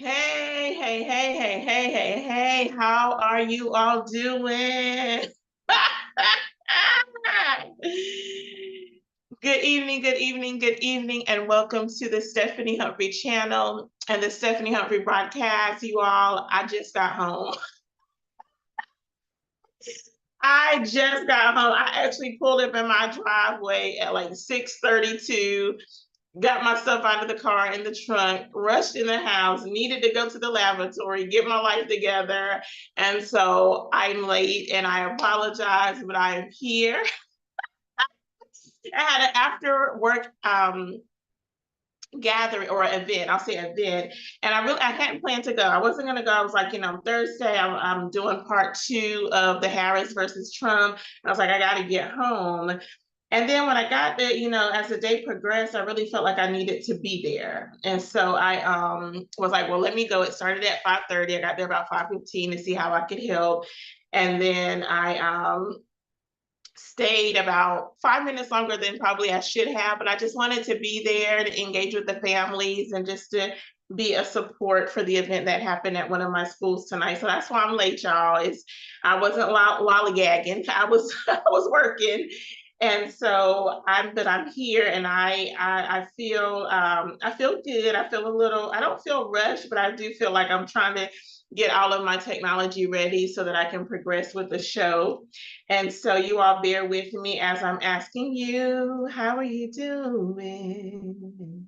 Hey, hey, hey, hey, hey, hey, hey, how are you all doing? Good evening, good evening, good evening, and welcome to the Stephanie Humphrey channel and the Stephanie Humphrey broadcast. You all, I just got home. I just got home. I actually pulled up in my driveway at like 6:32. Got myself out of the car in the trunk, rushed in the house, needed to go to the lavatory, get my life together. And so I'm late and I apologize, but I am here. I had an after work gathering or event, I'll say event. And I hadn't planned to go. I wasn't gonna go. I was like, Thursday I'm doing part 2 of the Harris versus Trump. And I was like, I gotta get home. And then when I got there, as the day progressed, I really felt like I needed to be there. And so I was like, well, let me go. It started at 5:30. I got there about 5:15 to see how I could help. And then I stayed about 5 minutes longer than probably I should have, but I just wanted to be there to engage with the families and just to be a support for the event that happened at one of my schools tonight. So that's why I'm late, y'all. I wasn't lollygagging. I was I was working. And so I'm here and I feel I feel good. I feel a little, I don't feel rushed, but I do feel like I'm trying to get all of my technology ready so that I can progress with the show. And so you all bear with me as I'm asking you, how are you doing?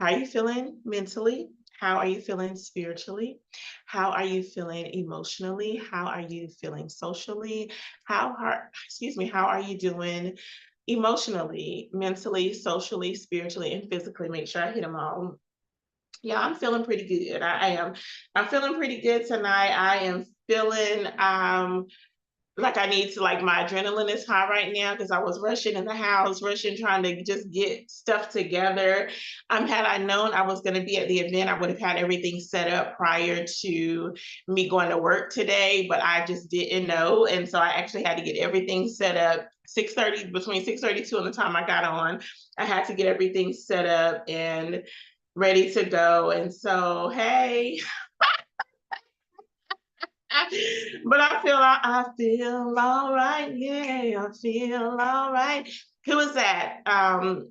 How are you feeling mentally? How are you feeling spiritually? How are you feeling emotionally? How are you feeling socially? How are you doing emotionally, mentally, socially, spiritually, and physically? Make sure I hit them all. Yeah, I'm feeling pretty good. I am. I'm feeling pretty good tonight. I am feeling like I need to, like, my adrenaline is high right now because I was rushing in the house, rushing trying to just get stuff together. Had I known I was going to be at the event, I would have had everything set up prior to me going to work today, but I just didn't know. And so I actually had to get everything set up 6:30, between 6:32 and the time I got on. I had to get everything set up and ready to go. And so, hey, but I feel all right. Yeah, I feel all right. Who is that? I'm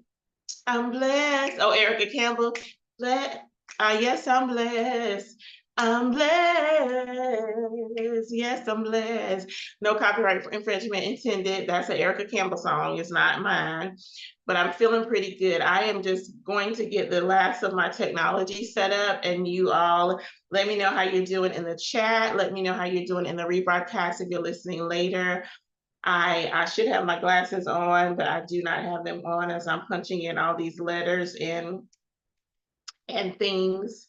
blessed. Oh, Erica Campbell. Blessed. Yes, I'm blessed. I'm blessed. Yes, I'm blessed. No copyright infringement intended. That's an Erica Campbell song. It's not mine. But I'm feeling pretty good. I am just going to get the last of my technology set up, and you all let me know how you're doing in the chat. Let me know how you're doing in the rebroadcast if you're listening later. I should have my glasses on, but I do not have them on as I'm punching in all these letters and things.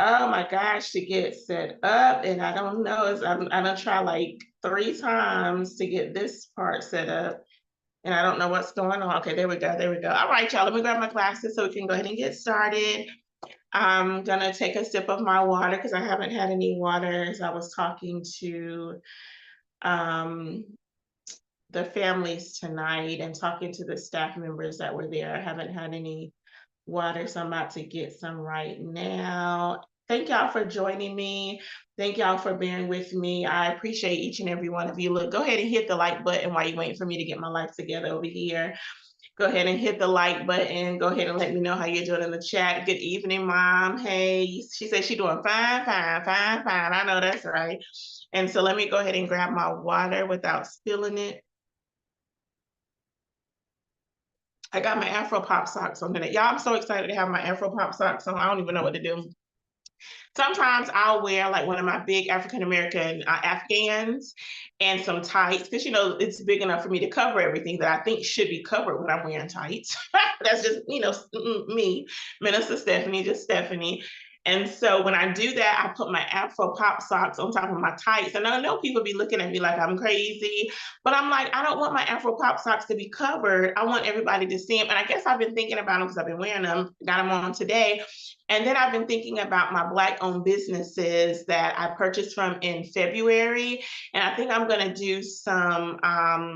Oh my gosh, to get set up. And I don't know, I'm gonna try like 3 times to get this part set up. And I don't know what's going on. Okay, there we go. There we go. All right, y'all, let me grab my glasses so we can go ahead and get started. I'm gonna take a sip of my water because I haven't had any water as I was talking to um, the families tonight and talking to the staff members that were there. I haven't had any water, so I'm about to get some right now. Thank y'all for joining me. Thank y'all for bearing with me. I appreciate each and every one of you. Look, go ahead and hit the like button while you're waiting for me to get my life together over here. Go ahead and hit the like button. Go ahead and let me know how you're doing in the chat. Good evening, Mom. Hey, she said she's doing fine, fine, fine, fine. I know that's right. And so let me go ahead and grab my water without spilling it. I got my Afro Pop socks on today. Y'all, I'm so excited to have my Afro Pop socks on. I don't even know what to do. Sometimes I'll wear like one of my big African American Afghans and some tights because it's big enough for me to cover everything that I think should be covered when I'm wearing tights. That's just me, Minister Stephanie, just Stephanie. And so when I do that, I put my Afro Pop socks on top of my tights. And I know people be looking at me like I'm crazy, but I'm like, I don't want my Afro Pop socks to be covered. I want everybody to see them. And I guess I've been thinking about them because I've been wearing them, got them on today. And then I've been thinking about my Black-owned businesses that I purchased from in February. And I think I'm going to do some, I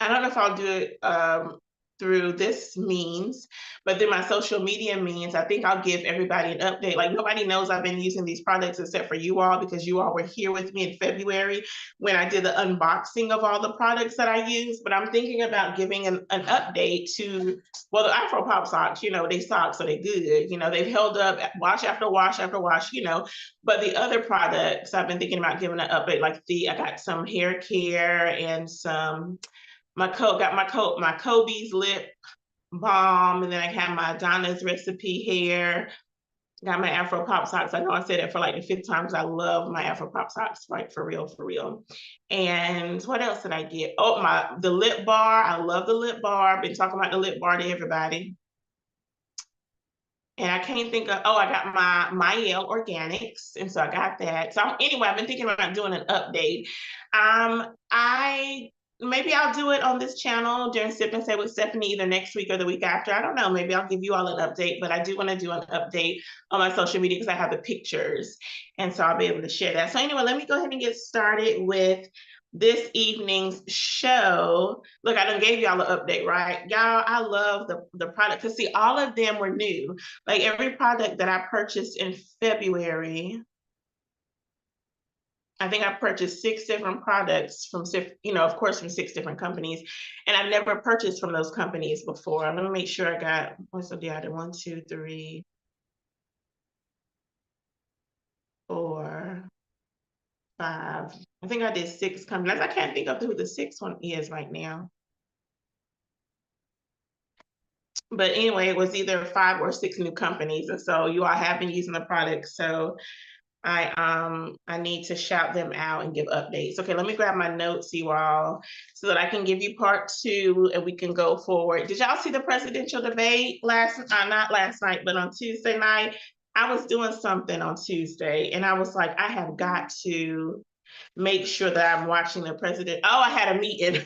don't know if I'll do it through this means, but through my social media means, I think I'll give everybody an update. Like, nobody knows I've been using these products except for you all, because you all were here with me in February when I did the unboxing of all the products that I use. But I'm thinking about giving an update to, well, the Afro Pop socks, they sock, so they're good. They've held up wash after wash after wash, but the other products I've been thinking about giving an update, like I got some hair care and some, my Kobe's lip balm, and then I have my Donna's recipe hair, got my Afro Pop socks. I know I said it for like the fifth time because I love my Afro Pop socks, like for real, for real. And what else did I get? Oh, the lip bar. I love the lip bar. Been talking about the lip bar to everybody. And I can't think of, I got my Yale Organics. And so I got that. So anyway, I've been thinking about doing an update. Maybe I'll do it on this channel during Sip and Say with Stephanie, either next week or the week after. I don't know. Maybe I'll give you all an update, but I do want to do an update on my social media because I have the pictures. And so I'll be able to share that. So anyway, let me go ahead and get started with this evening's show. Look, I done gave y'all an update, right? Y'all, I love the product, because see, all of them were new. Like every product that I purchased in February, I think I purchased 6 different products from, of course, from 6 different companies. And I've never purchased from those companies before. I'm gonna make sure I got, what's the deal? I did 1, 2, 3, 4, 5. I think I did 6 companies. I can't think of who the 6th one is right now. But anyway, it was either 5 or 6 new companies. And so you all have been using the product. So I need to shout them out and give updates. Okay, let me grab my notes, you all, so that I can give you part 2 and we can go forward. Did y'all see the presidential debate not last night, but on Tuesday night? I was doing something on Tuesday and I was like, I have got to make sure that I'm watching the president. Oh, I had a meeting.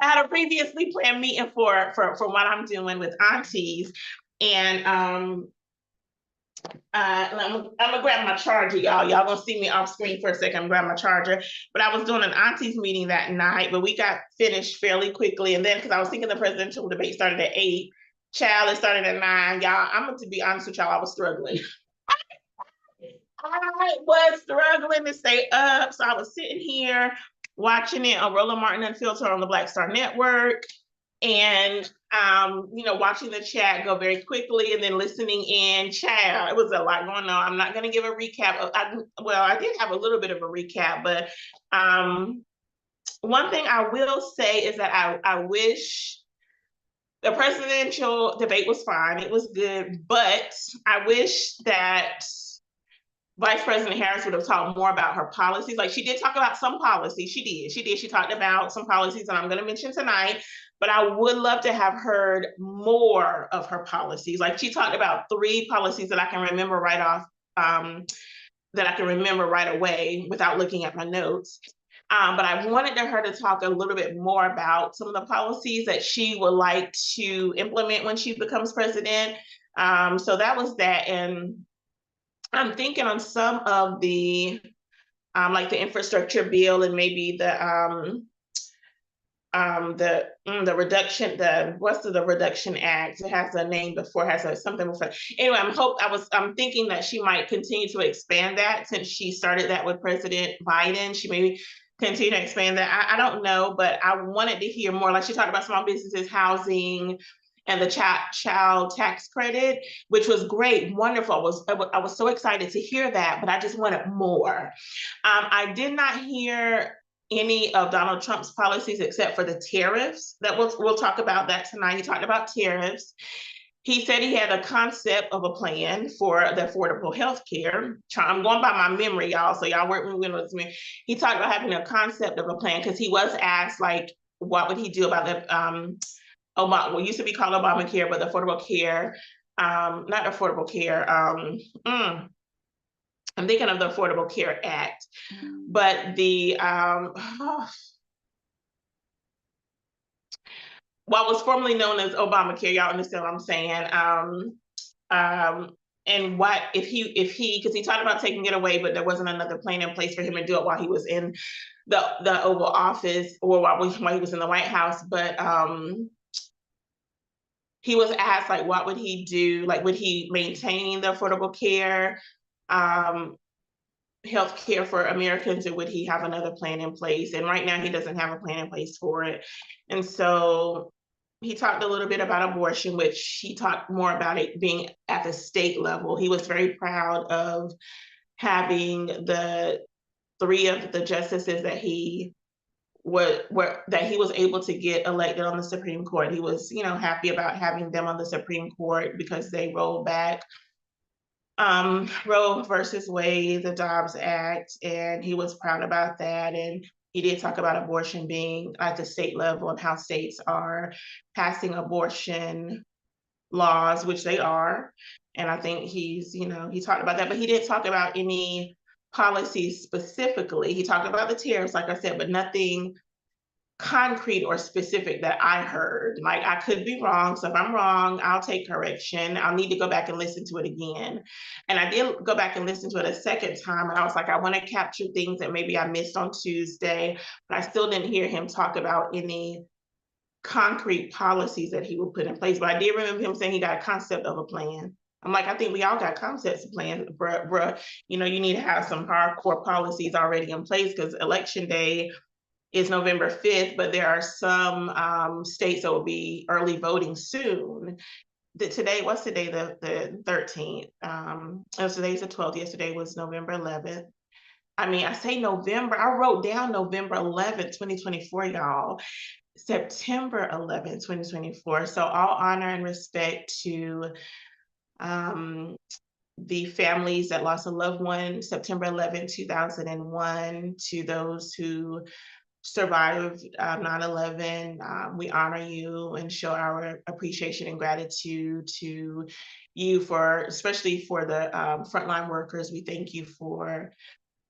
I had a previously planned meeting for what I'm doing with aunties. And I'm gonna grab my charger, y'all. Y'all gonna see me off screen for a second. I'm grab my charger. But I was doing an aunties meeting that night, but we got finished fairly quickly. And then, because I was thinking the presidential debate started at 8, child, it started at 9. Y'all, I'm going to be honest with y'all, I was struggling. I was struggling to stay up. So I was sitting here watching it on Roland Martin Unfiltered on the Black Star Network. And watching the chat go very quickly and then listening in. Child, it was a lot going on. I'm not going to give a recap. I did have a little bit of a recap, but one thing I will say is that I wish the presidential debate was fine. It was good, but I wish that Vice President Harris would have talked more about her policies. Like, she did talk about some policies. She did. She talked about some policies that I'm going to mention tonight, but I would love to have heard more of her policies. Like, she talked about 3 policies that I can remember right off, that I can remember right away without looking at my notes. But I wanted her to talk a little bit more about some of the policies that she would like to implement when she becomes president. So that was that. And I'm thinking on some of the, like the infrastructure bill and maybe the reduction, the Reduction Act. It has a name before, something before. Anyway, I'm thinking that she might continue to expand that, since she started that with President Biden. She maybe continue to expand that. I don't know, but I wanted to hear more. Like, she talked about small businesses, housing, and the child tax credit, which was great, wonderful. I was so excited to hear that, but I just wanted more. I did not hear any of Donald Trump's policies except for the tariffs. That we'll talk about that tonight. He talked about tariffs. He said he had a concept of a plan for the affordable health care. I'm going by my memory, y'all, so y'all weren't with me. He talked about having a concept of a plan, because he was asked, like, what would he do about the what used to be called Obamacare, but the Affordable Care, not Affordable Care, I'm thinking of the Affordable Care Act, but the, what was formerly known as Obamacare, y'all understand what I'm saying? and what if he because he talked about taking it away, but there wasn't another plan in place for him to do it while he was in the Oval Office, or while he was in the White House. But he was asked, like, what would he do? Like, would he maintain the affordable care, health care for Americans, or would he have another plan in place? And right now he doesn't have a plan in place for it. And so he talked a little bit about abortion, which he talked more about it being at the state level. He was very proud of having the 3 of the justices that he was able to get elected on the Supreme Court. He was, happy about having them on the Supreme Court because they rolled back Roe versus Wade, the Dobbs Act, and he was proud about that. And he did talk about abortion being at the state level and how states are passing abortion laws, which they are. And I think he talked about that, but he didn't talk about any policies specifically. He talked about the tariffs, like I said, but nothing concrete or specific that I heard. Like, I could be wrong. So if I'm wrong, I'll take correction. I'll need to go back and listen to it again. And I did go back and listen to it a second time. And I was like, I want to capture things that maybe I missed on Tuesday, but I still didn't hear him talk about any concrete policies that he would put in place. But I did remember him saying he got a concept of a plan. I'm like, I think we all got concepts of plans, bruh. You need to have some hardcore policies already in place, because election day is November 5th, but there are some states that will be early voting soon. Today, what's today? The 13th. Today's the 12th. Yesterday was November 11th. I mean, I say November. I wrote down November 11th, 2024, y'all. September 11th, 2024. So all honor and respect to the families that lost a loved one September 11th, 2001, to those who survived 9/11. We honor you and show our appreciation and gratitude to you especially for the frontline workers. We thank you for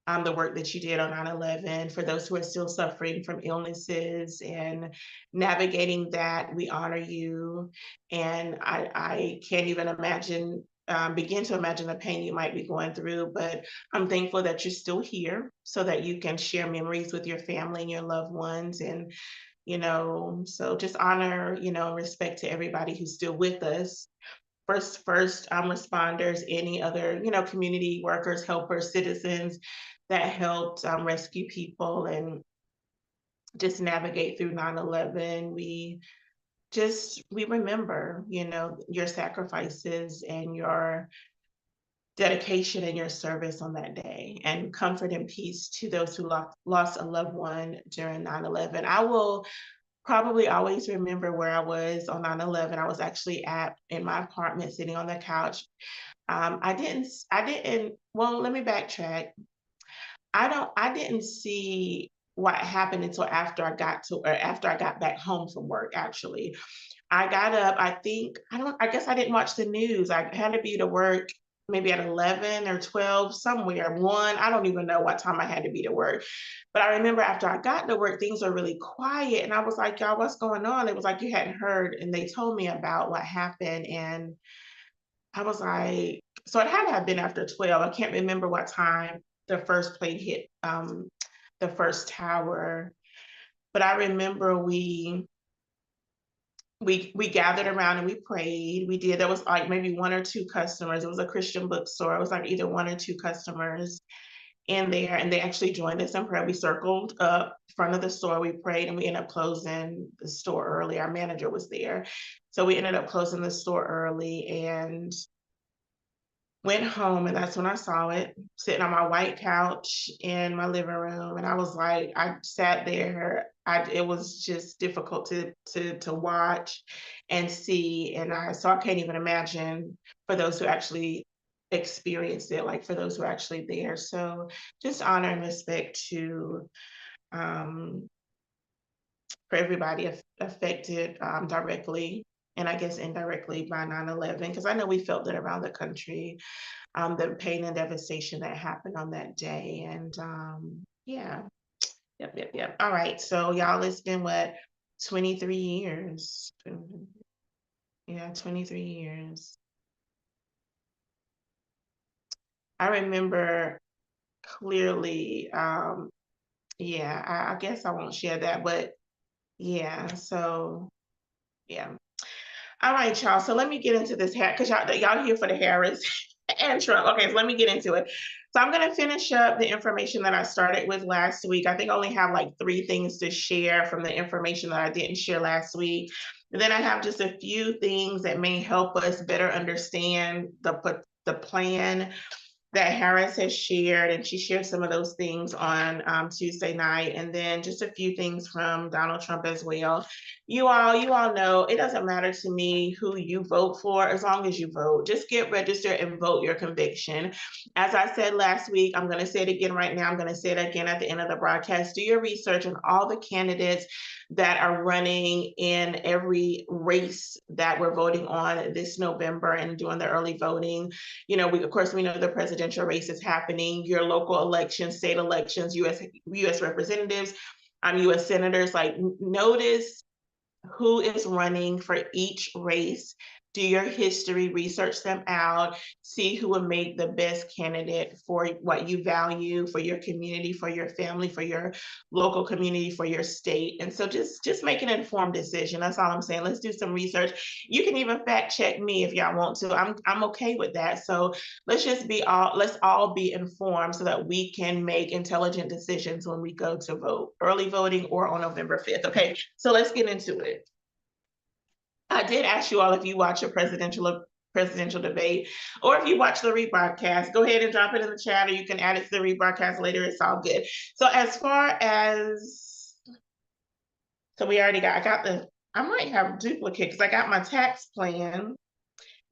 the work that you did on 9/11. For those who are still suffering from illnesses and navigating that, we honor you. And I can't even begin to imagine the pain you might be going through, but I'm thankful that you're still here so that you can share memories with your family and your loved ones. And, so just honor, respect to everybody who's still with us. First responders, any other, community workers, helpers, citizens that helped rescue people and just navigate through 9/11. We remember, your sacrifices and your dedication and your service on that day, and comfort and peace to those who lost a loved one during 9/11. I will probably always remember where I was on 9/11. I was actually in my apartment sitting on the couch. Well, let me backtrack. I didn't see what happened until after I got back home from work, actually. I got up, I guess I didn't watch the news. I had to be to work maybe at 11 or 12, somewhere, 1. I don't even know what time I had to be to work. But I remember after I got to work, things were really quiet. And I was like, y'all, what's going on? It was like you hadn't heard. And they told me about what happened. And I was like, so it had to have been after 12. I can't remember what time the first plane hit the first tower. But I remember we gathered around and we prayed. There was like maybe 1 or 2 customers. It was a Christian bookstore. It was like either 1 or 2 customers in there, and they actually joined us in prayer. We circled up in front of the store. We prayed, and we ended up closing the store early. Our manager was there. So we ended up closing the store early and went home, and that's when I saw it, sitting on my white couch in my living room. And I was like, I sat there. It was just difficult to watch and see. And so I can't even imagine for those who actually experienced it, like for those who are actually there. So just honor and respect to for everybody affected directly, and I guess indirectly, by 9/11, because I know we felt it around the country, the pain and devastation that happened on that day. And yeah, yep. All right, so y'all, it's been what, 23 years? Yeah, 23 years. I remember clearly, yeah, I guess I won't share that, but yeah, so yeah. All right, y'all. So let me get into this hair because y'all here for the Harris and Trump. Okay, so let me get into it. So I'm gonna finish up the information that I started with last week. I think I only have like 3 things to share from the information that I didn't share last week. And then I have just a few things that may help us better understand the plan that Harris has shared, and she shared some of those things on Tuesday night, and then just a few things from Donald Trump as well. You all know it doesn't matter to me who you vote for as long as you vote. Just get registered and vote your conviction. As I said last week, I'm going to say it again right now. I'm going to say it again at the end of the broadcast. Do your research on all the candidates that are running in every race that we're voting on this November and doing the early voting. You know, of course, we know the presidential race is happening, your local elections, state elections, U.S. representatives, U.S. senators. Like, notice who is running for each race. Do your history, research them out, see who would make the best candidate for what you value, for your community, for your family, for your local community, for your state. And so just make an informed decision. That's all I'm saying. Let's do some research. You can even fact check me if y'all want to. I'm okay with that. So let's all be informed so that we can make intelligent decisions when we go to vote, early voting or on November 5th. Okay, so let's get into it. I did ask you all if you watch a presidential debate, or if you watch the rebroadcast, go ahead and drop it in the chat, or you can add it to the rebroadcast later. It's all good. So as far as, so we already got, I might have duplicate because I got my tax plan.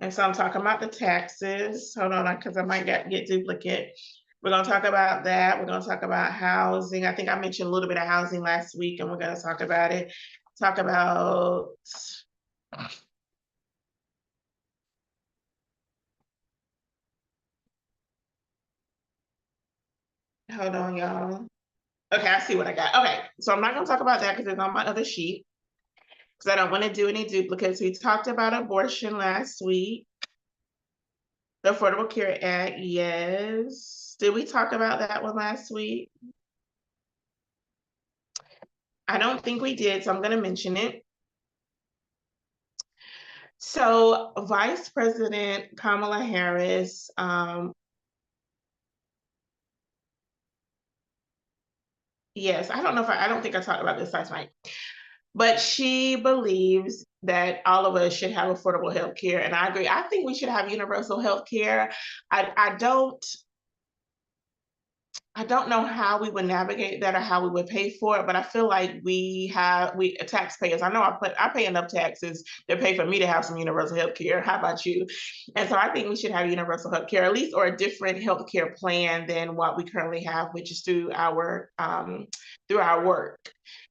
And so I'm talking about the taxes. Hold on, because I might get duplicate. We're going to talk about that. We're going to talk about housing. I think I mentioned a little bit of housing last week, and we're going to talk about it. Talk about, hold on, y'all. Okay, I see what I got. Okay, so I'm not going to talk about that because it's on my other sheet because I don't want to do any duplicates. We talked about abortion last week. The Affordable Care Act, yes. Did we talk about that one last week? I don't think we did, so I'm going to mention it. So Vice President Kamala Harris, yes, I don't think I talked about this last night, but she believes that all of us should have affordable health care. And I agree. I think we should have universal health care. I don't know how we would navigate that or how we would pay for it, but I feel like we taxpayers, I know I pay enough taxes to pay for me to have some universal health care. How about you? And so I think we should have universal health care, at least, or a different health care plan than what we currently have, which is through our work,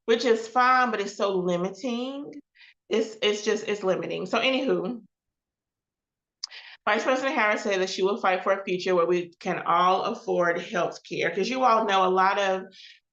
which is fine, but it's so limiting. It's limiting. So anywho, Vice President Harris said that she will fight for a future where we can all afford health care. Because you all know a lot of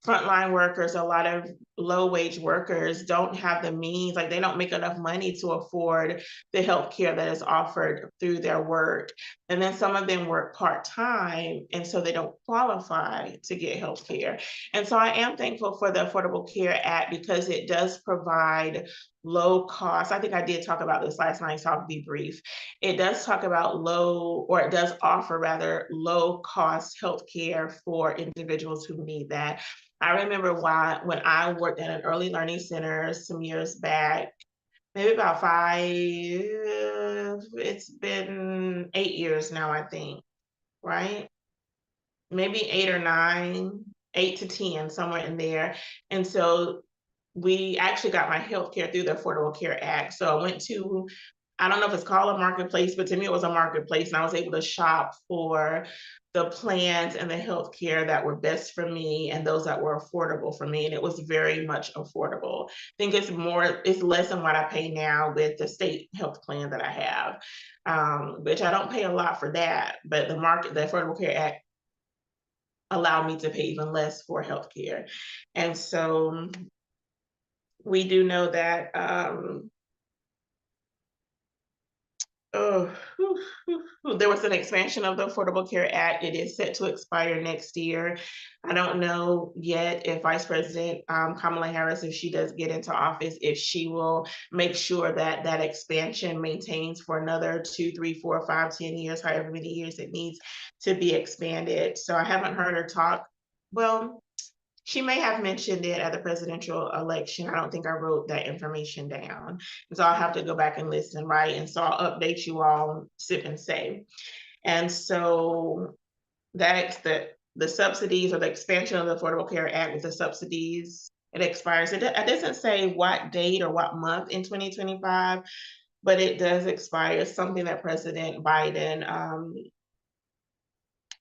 frontline workers, a lot of low-wage workers don't have the means, like they don't make enough money to afford the health care that is offered through their work. And then some of them work part-time, and so they don't qualify to get health care. And so I am thankful for the Affordable Care Act because it does provide low cost. I think I did talk about this last night, so I'll be brief. It does talk about it does offer rather low cost health care for individuals who need that. I remember when I worked at an early learning center some years back, maybe about it's been 8 years now, I think, right? Maybe 8 or 9, 8 to 10, somewhere in there. And so we actually got my health care through the Affordable Care Act. So I went to, I don't know if it's called a marketplace, but to me it was a marketplace, and I was able to shop for the plans and the health care that were best for me and those that were affordable for me. And it was very much affordable. I think it's less than what I pay now with the state health plan that I have, which I don't pay a lot for that, but the Affordable Care Act allowed me to pay even less for health care. And so we do know that Oh, there was an expansion of the Affordable Care Act. It is set to expire next year. I don't know yet if Vice President Kamala Harris, if she does get into office, if she will make sure that that expansion maintains for another 2, 3, 4, 5, 10 years, however many years it needs to be expanded. So I haven't heard her talk. Well, she may have mentioned it at the presidential election. I don't think I wrote that information down. So I'll have to go back and listen, right? And so I'll update you all, sip and say. And so that's the subsidies or the expansion of the Affordable Care Act with the subsidies, it expires. It doesn't say what date or what month in 2025, but it does expire. Something that President Biden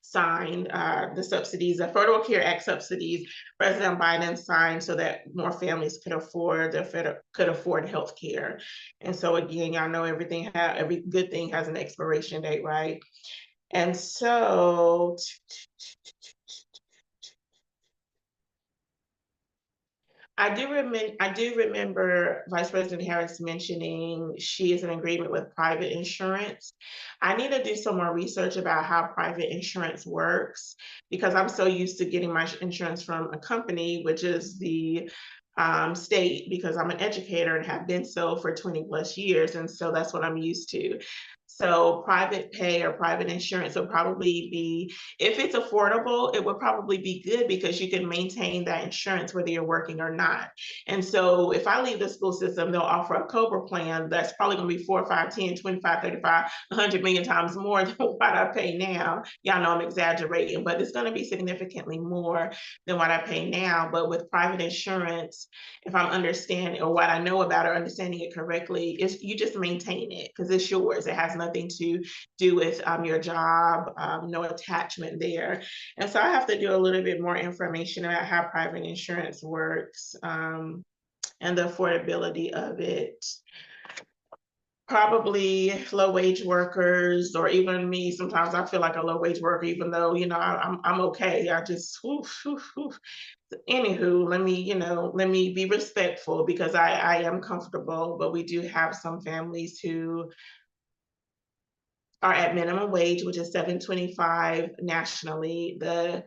signed, the subsidies, the Affordable Care Act subsidies, President Biden signed so that more families could afford health care. And so again, y'all know every good thing has an expiration date, right? And so I do remember Vice President Harris mentioning she is in agreement with private insurance. I need to do some more research about how private insurance works because I'm so used to getting my insurance from a company, which is the state, because I'm an educator and have been so for 20 plus years. And so that's what I'm used to. So private pay or private insurance will probably be, if it's affordable, it would probably be good because you can maintain that insurance whether you're working or not. And so if I leave the school system, they'll offer a COBRA plan that's probably going to be 4, 5, 10, 25, 35, 100 million times more than what I pay now. Y'all know I'm exaggerating, but it's going to be significantly more than what I pay now. But with private insurance, if I'm understanding or what I know about or understanding it correctly, is you just maintain it because it's yours. It has nothing to do with your job, no attachment there. And so I have to do a little bit more information about how private insurance works and the affordability of it. Probably low wage workers, or even me, sometimes I feel like a low wage worker, even though, you know, I'm okay. I just, anywho, let me be respectful because I am comfortable, but we do have some families who are at minimum wage, which is $7.25 nationally. The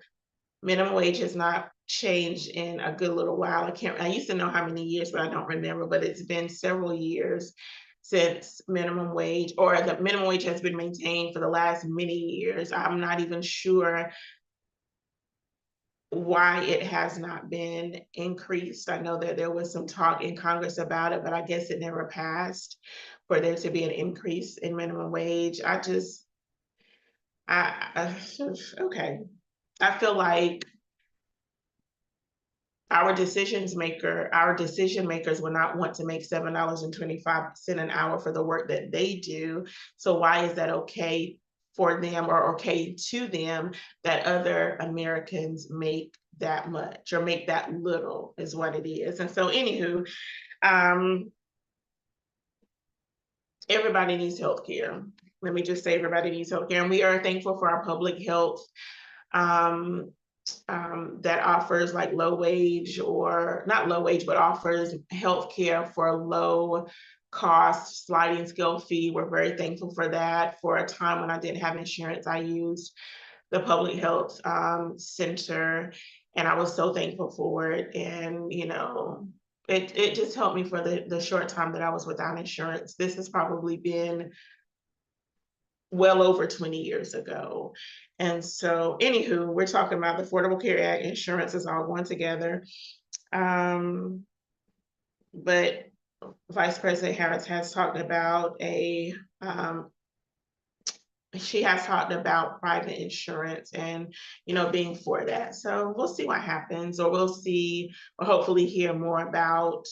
minimum wage has not changed in a good little while. I used to know how many years, but I don't remember, but it's been several years since minimum wage, or the minimum wage has been maintained for the last many years. I'm not even sure why it has not been increased. I know that there was some talk in Congress about it, but I guess it never passed for there to be an increase in minimum wage. Okay. I feel like our decision makers will not want to make $7.25 an hour for the work that they do. So why is that okay for them or okay to them that other Americans make that much or make that little is what it is. And so anywho, everybody needs health care. Let me just say everybody needs health care. And we are thankful for our public health that offers like low wage, or not low wage, but offers healthcare for a low cost sliding scale fee. We're very thankful for that. For a time when I didn't have insurance, I used the public health center, and I was so thankful for it. And you know, it just helped me for the short time that I was without insurance. This has probably been well over 20 years ago. And so anywho, we're talking about the Affordable Care Act. Insurance is all going together. But Vice President Harris has talked about she has talked about private insurance and, you know, being for that. So we'll see what happens, or we'll see, or hopefully hear more about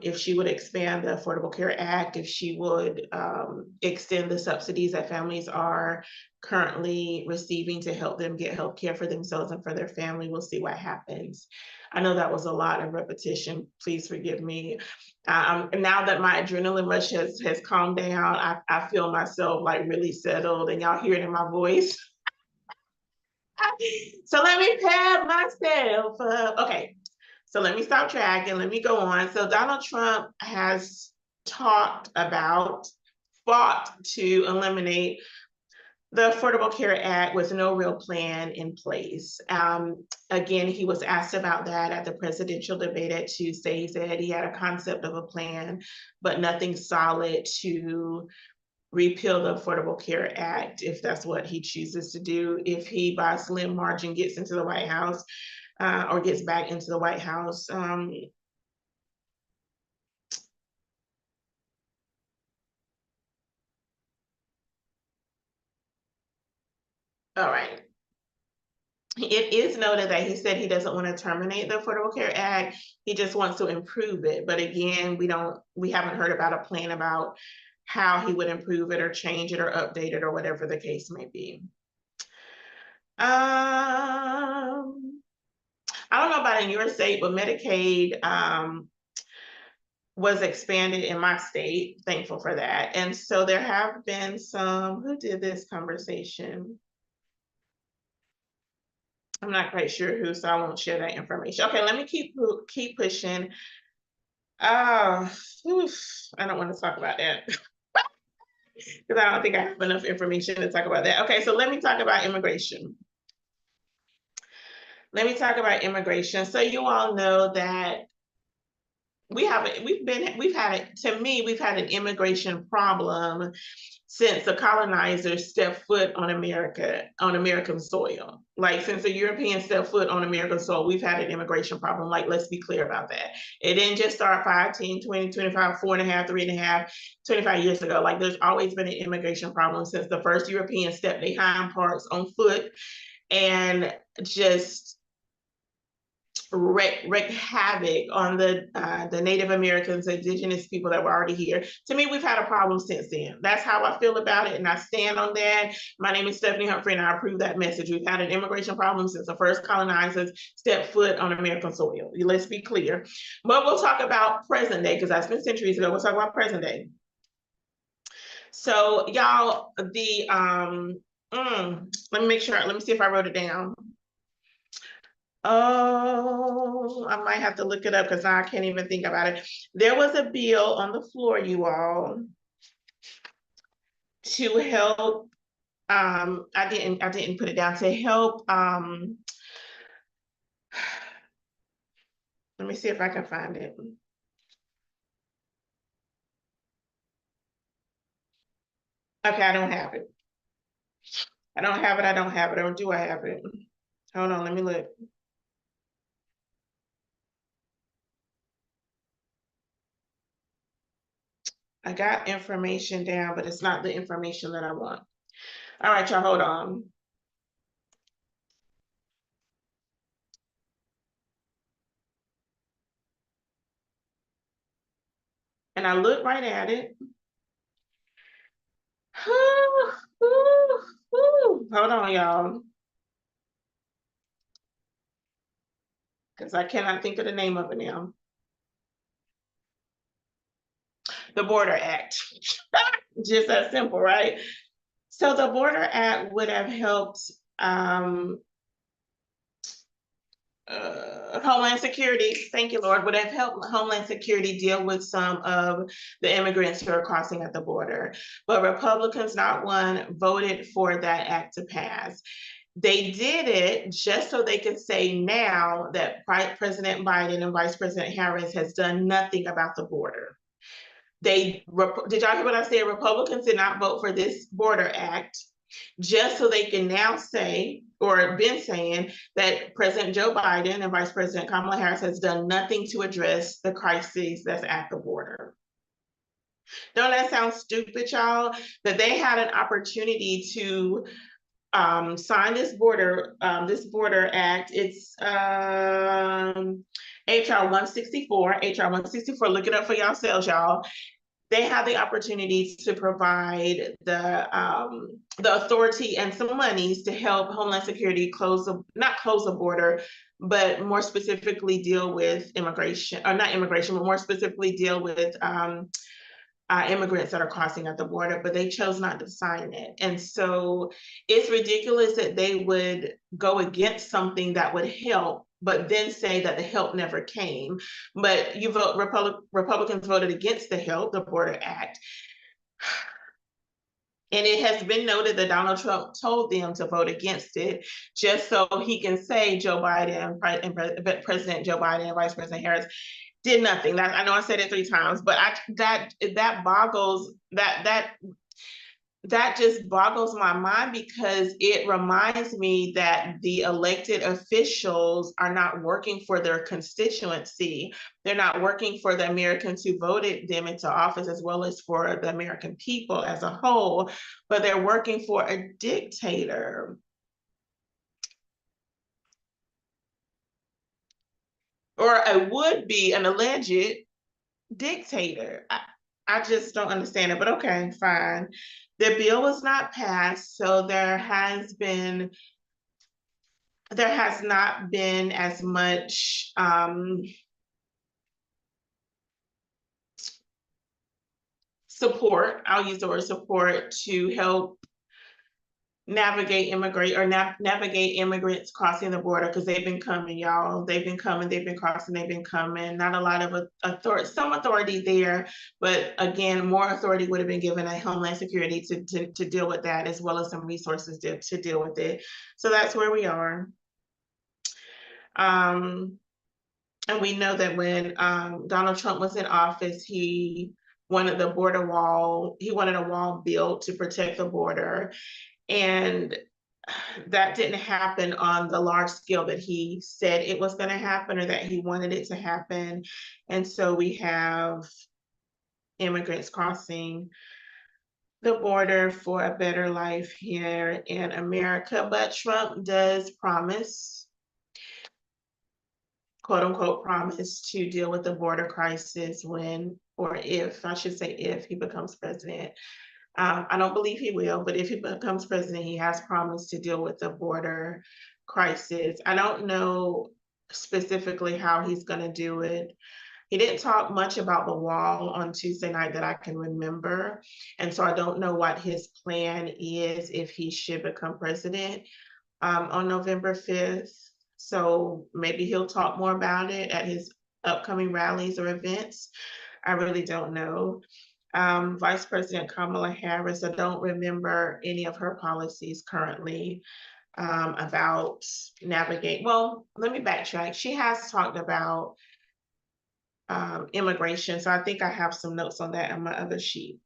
if she would expand the Affordable Care Act, if she would extend the subsidies that families are currently receiving to help them get health care for themselves and for their family. We'll see what happens. I know that was a lot of repetition. Please forgive me. Now that my adrenaline rush has calmed down, I feel myself like really settled, and y'all hear it in my voice. So let me pat myself up. Okay. So let me stop tracking. Let me go on. So Donald Trump has talked about fought to eliminate the Affordable Care Act with no real plan in place. Again, he was asked about that at the presidential debate at Tuesday. He said he had a concept of a plan, but nothing solid to repeal the Affordable Care Act if that's what he chooses to do. If he, by a slim margin, gets into the White House or gets back into the White House. All right. It is noted that he said he doesn't want to terminate the Affordable Care Act. He just wants to improve it. But again, we haven't heard about a plan about how he would improve it or change it or update it or whatever the case may be. I don't know about in your state, but Medicaid was expanded in my state. Thankful for that. And so there have been some, who did this conversation? I'm not quite sure who, so I won't share that information. Okay, let me keep pushing. I don't want to talk about that because I don't think I have enough information to talk about that. Okay, so let me talk about immigration. So you all know that we've had an immigration problem since the colonizers stepped foot on American soil. Like since the Europeans stepped foot on American soil, we've had an immigration problem. Like, let's be clear about that. It didn't just start 5, 10, 20, 25, 4.5, 3.5, 25 years ago. Like there's always been an immigration problem since the first Europeans stepped their hind parts on foot and just wreak havoc on the Native Americans, indigenous people that were already here. To me, we've had a problem since then. That's how I feel about it, and I stand on that. My name is Stephanie Humphrey, and I approve that message. We've had an immigration problem since the first colonizers stepped foot on American soil. Let's be clear. But we'll talk about present day, because that's been centuries ago. We'll talk about present day. So y'all, let me see if I wrote it down. Oh, I might have to look it up because I can't even think about it. There was a bill on the floor, you all, to help. I didn't put it down to help. Let me see if I can find it. Okay, I don't have it. I don't have it. Or do I have it? Hold on, let me look. I got information down, but it's not the information that I want. All right, y'all, hold on. And I looked right at it. Hold on, y'all. Because I cannot think of the name of it now. The Border Act. Just that simple, right? So the Border Act would have helped Homeland Security, thank you, Lord, would have helped Homeland Security deal with some of the immigrants who are crossing at the border. But Republicans, not one, voted for that act to pass. They did it just so they could say now that President Biden and Vice President Harris has done nothing about the border. Did y'all hear what I said? Republicans did not vote for this Border Act just so they can now say, or been saying, that President Joe Biden and Vice President Kamala Harris has done nothing to address the crisis that's at the border. Don't that sound stupid, y'all? That they had an opportunity to sign this border act. It's HR 164. HR 164. Look it up for yourselves, y'all. They have the opportunity to provide the authority and some monies to help Homeland Security not close the border, but more specifically deal with immigration, or not immigration, but more specifically deal with immigrants that are crossing at the border, but they chose not to sign it. And so it's ridiculous that they would go against something that would help, but then say that the help never came. But Republicans voted against the help, the Border Act. And it has been noted that Donald Trump told them to vote against it, just so he can say Joe Biden and President Joe Biden and Vice President Harris did nothing. That, I know I said it 3 times, but that boggles that just boggles my mind, because it reminds me that the elected officials are not working for their constituency. They're not working for the Americans who voted them into office, as well as for the American people as a whole, but they're working for a dictator. Or a would-be, an alleged dictator. I just don't understand it, but okay, fine. The bill was not passed, so there has not been as much support. I'll use the word support to help navigate immigrants crossing the border, because they've been coming, y'all. They've been coming, they've been crossing, they've been coming. Not a lot of authority, some authority there, but again, more authority would have been given at Homeland Security to deal with that, as well as some resources to deal with it. So that's where we are. And we know that when Donald Trump was in office, he wanted a wall built to protect the border. And that didn't happen on the large scale that he said it was going to happen, or that he wanted it to happen. And so we have immigrants crossing the border for a better life here in America. But Trump does promise, quote unquote, promise to deal with the border crisis when, or if, I should say, if he becomes president. I don't believe he will, but if he becomes president, he has promised to deal with the border crisis. I don't know specifically how he's going to do it. He didn't talk much about the wall on Tuesday night that I can remember. And so I don't know what his plan is if he should become president on November 5th. So maybe he'll talk more about it at his upcoming rallies or events. I really don't know. Vice President Kamala Harris, I don't remember any of her policies currently about navigate. Well, let me backtrack. She has talked about immigration, so I think I have some notes on that on my other sheet.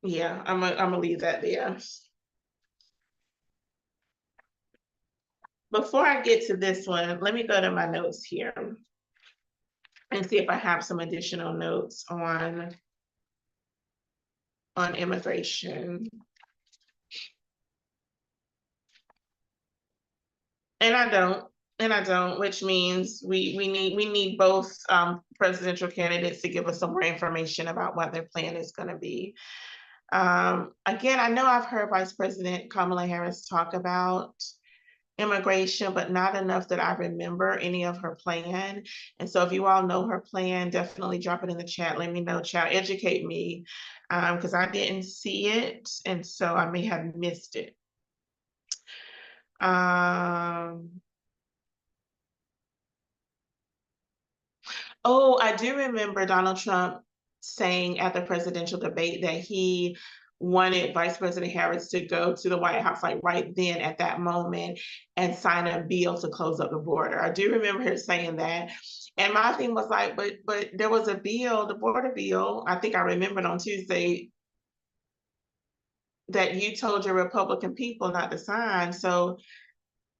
Yeah, I'm gonna leave that there. Before I get to this one, let me go to my notes here and see if I have some additional notes on immigration. And I don't, which means we need both presidential candidates to give us some more information about what their plan is going to be. Again, I know I've heard Vice President Kamala Harris talk about immigration, but not enough that I remember any of her plan. And so if you all know her plan, definitely drop it in the chat. Let me know, chat, educate me, because I didn't see it, and so I may have missed it. Oh, I do remember Donald Trump saying at the presidential debate that he wanted Vice President Harris to go to the White House, like right then at that moment, and sign a bill to close up the border. I do remember her saying that. And my thing was like, but there was a bill, the border bill, I think I remembered on Tuesday, that you told your Republican people not to sign. So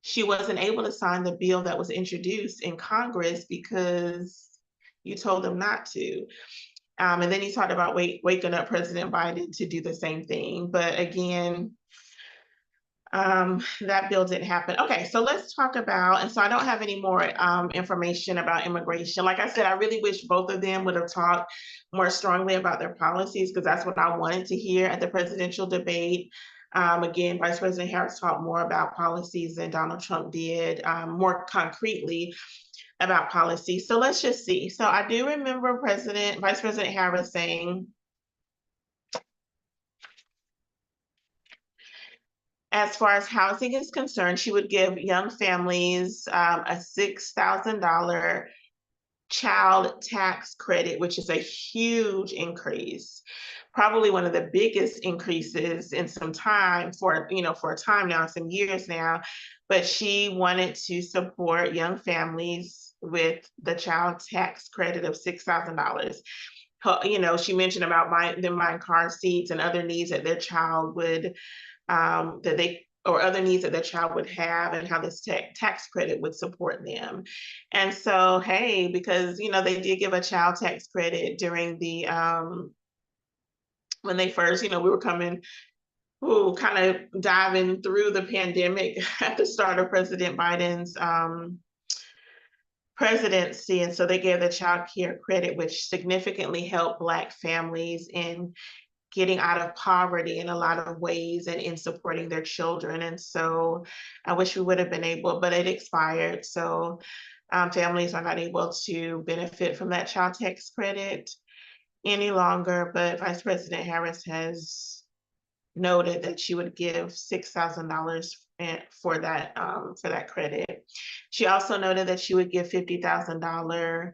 she wasn't able to sign the bill that was introduced in Congress because you told them not to. And then he talked about waking up President Biden to do the same thing. But again, that bill didn't happen. Okay, so let's talk about, and so I don't have any more information about immigration. Like I said, I really wish both of them would have talked more strongly about their policies, because that's what I wanted to hear at the presidential debate. Again, Vice President Harris talked more about policies than Donald Trump did, more concretely about policy. So let's just see. So I do remember Vice President Harris saying, as far as housing is concerned, she would give young families a $6,000 child tax credit, which is a huge increase, probably one of the biggest increases in some time for a time now, some years now. But she wanted to support young families with the child tax credit of $6,000. She mentioned about them buying car seats and other needs that their child would that they or other needs that their child would have, and how this tax credit would support them. And so, hey, because they did give a child tax credit during the when they first, we were coming, kind of diving through the pandemic at the start of President Biden's presidency. And so they gave the child care credit, which significantly helped Black families in getting out of poverty in a lot of ways and in supporting their children. And so I wish we would have been able, but it expired. So families are not able to benefit from that child tax credit any longer. But Vice President Harris has noted that she would give $6,000 for that credit. She also noted that she would give $50,000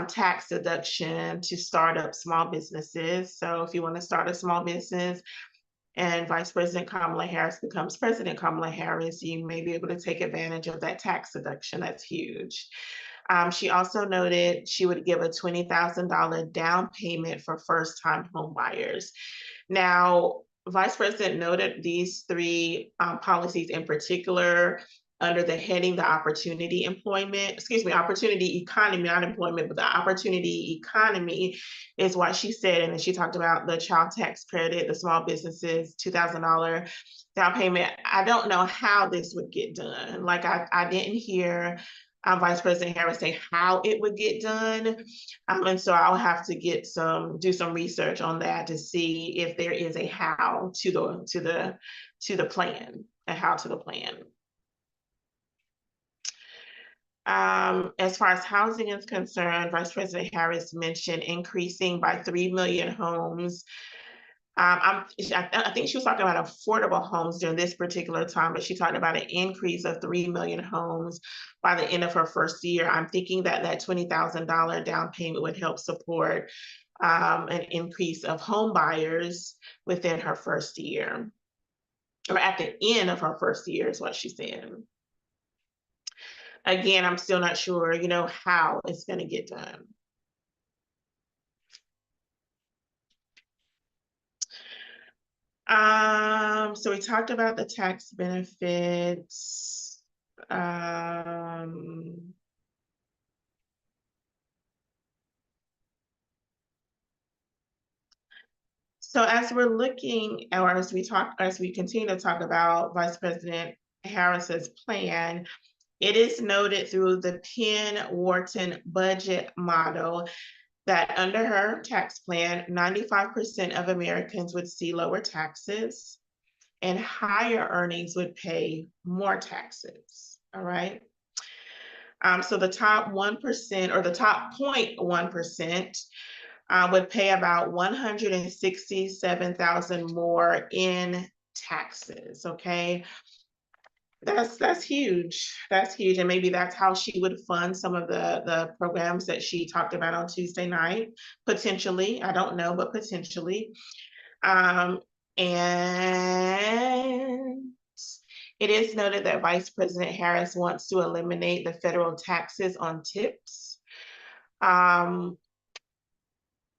tax deduction to start up small businesses. So if you want to start a small business and Vice President Kamala Harris becomes President Kamala Harris, you may be able to take advantage of that tax deduction. That's huge. She also noted she would give a $20,000 down payment for first-time home buyers. Now, Vice President noted these three policies in particular under the heading, the opportunity economy, not employment, but the opportunity economy is what she said. And then she talked about the child tax credit, the small businesses, $2,000 down payment. I don't know how this would get done. Like I didn't hear Vice President Harris say how it would get done. And so I'll have to do some research on that to see if there is a how to the plan, a how to the plan. As far as housing is concerned, Vice President Harris mentioned increasing by 3 million homes. I think she was talking about affordable homes during this particular time, but she talked about an increase of 3 million homes by the end of her first year. I'm thinking that $20,000 down payment would help support an increase of home buyers within her first year, or at the end of her first year is what she said. Again, I'm still not sure, how it's going to get done. So we talked about the tax benefits. So as we're looking, or as we continue to talk about Vice President Harris's plan, it is noted through the Penn-Wharton budget model that under her tax plan, 95% of Americans would see lower taxes and higher earnings would pay more taxes, all right? So the top 1% or the top 0.1% would pay about $167,000 more in taxes, okay? That's huge. That's huge. And maybe that's how she would fund some of the programs that she talked about on Tuesday night, potentially. I don't know, but potentially. And it is noted that Vice President Harris wants to eliminate the federal taxes on tips. And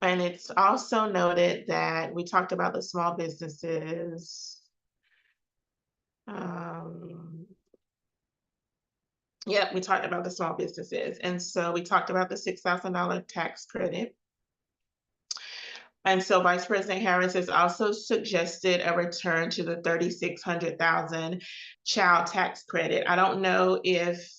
it's also noted that we talked about the small businesses. Yeah, we talked about the small businesses. And so we talked about the $6,000 tax credit. And so Vice President Harris has also suggested a return to the $3,600,000 child tax credit. I don't know if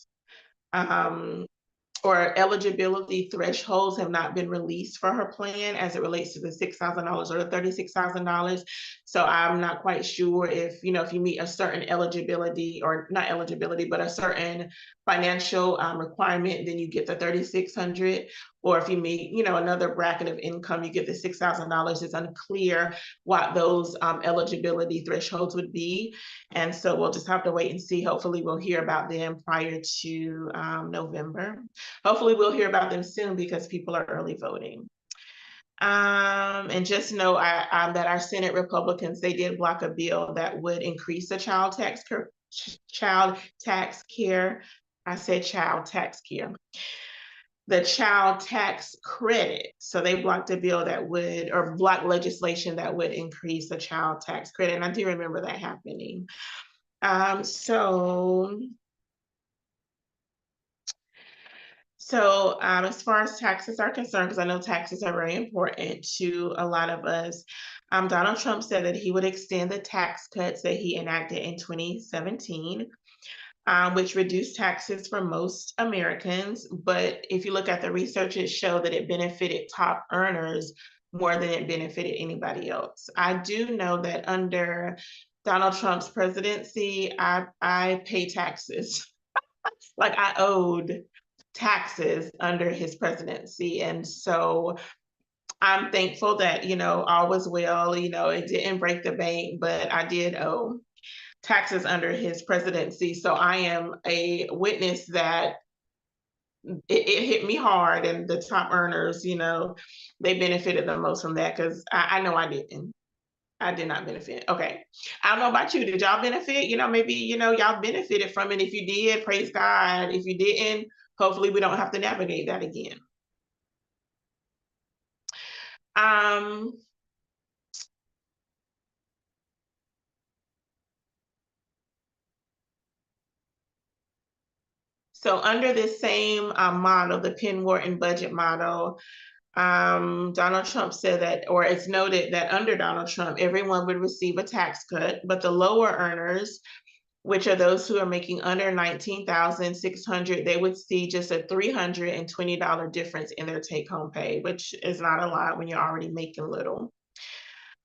or eligibility thresholds have not been released for her plan as it relates to the $6,000 or the $36,000. So I'm not quite sure if you meet a certain eligibility, or not eligibility, but a certain financial requirement, then you get the $3,600, or if you meet, another bracket of income, you get the $6,000. It's unclear what those eligibility thresholds would be. And so we'll just have to wait and see. Hopefully we'll hear about them prior to November. Hopefully we'll hear about them soon because people are early voting. And just know that our Senate Republicans, they did block a bill that would increase the child tax care. I said child tax care. The child tax credit. So they blocked a bill that would, or blocked legislation that would increase the child tax credit. And I do remember that happening. So as far as taxes are concerned, because I know taxes are very important to a lot of us, Donald Trump said that he would extend the tax cuts that he enacted in 2017, which reduced taxes for most Americans. But if you look at the research, it showed that it benefited top earners more than it benefited anybody else. I do know that under Donald Trump's presidency, I pay taxes. Like I owed taxes under his presidency. And so I'm thankful that, all was well, it didn't break the bank, but I did owe taxes under his presidency. So I am a witness that it hit me hard, and the top earners, they benefited the most from that, because I know I didn't. I did not benefit. Okay. I don't know about you. Did y'all benefit? Maybe, y'all benefited from it. If you did, praise God. If you didn't, hopefully we don't have to navigate that again. So under this same model, the Penn-Wharton budget model, Donald Trump said that, or it's noted that under Donald Trump, everyone would receive a tax cut, but the lower earners, which are those who are making under $19,600, they would see just a $320 difference in their take-home pay, which is not a lot when you're already making little.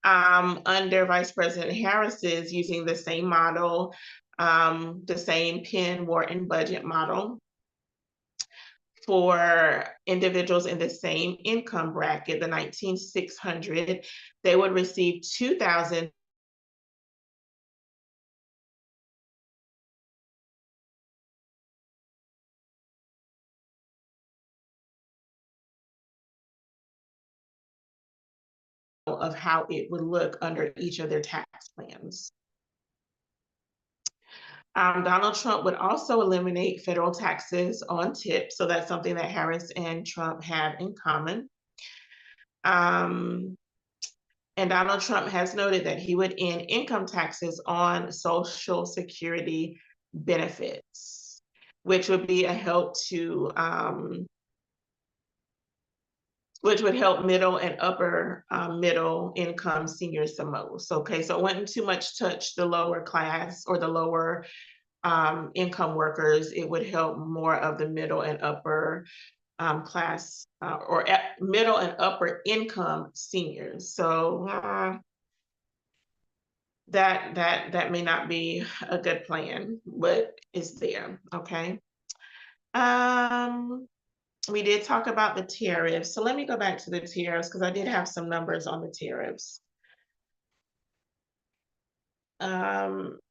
Under Vice President Harris's, using the same model, the same Penn-Wharton budget model, for individuals in the same income bracket, the 19,600, they would receive $2,000 of how it would look under each of their tax plans. Donald Trump would also eliminate federal taxes on tips. So that's something that Harris and Trump have in common. And Donald Trump has noted that he would end income taxes on Social Security benefits, which would be a help to, which would help middle and upper middle income seniors the most. Okay, so it wouldn't too much touch the lower class or the lower income workers. It would help more of the middle and upper class or middle and upper income seniors. So that may not be a good plan, but it's there. Okay. We did talk about the tariffs. So let me go back to the tariffs, because I did have some numbers on the tariffs.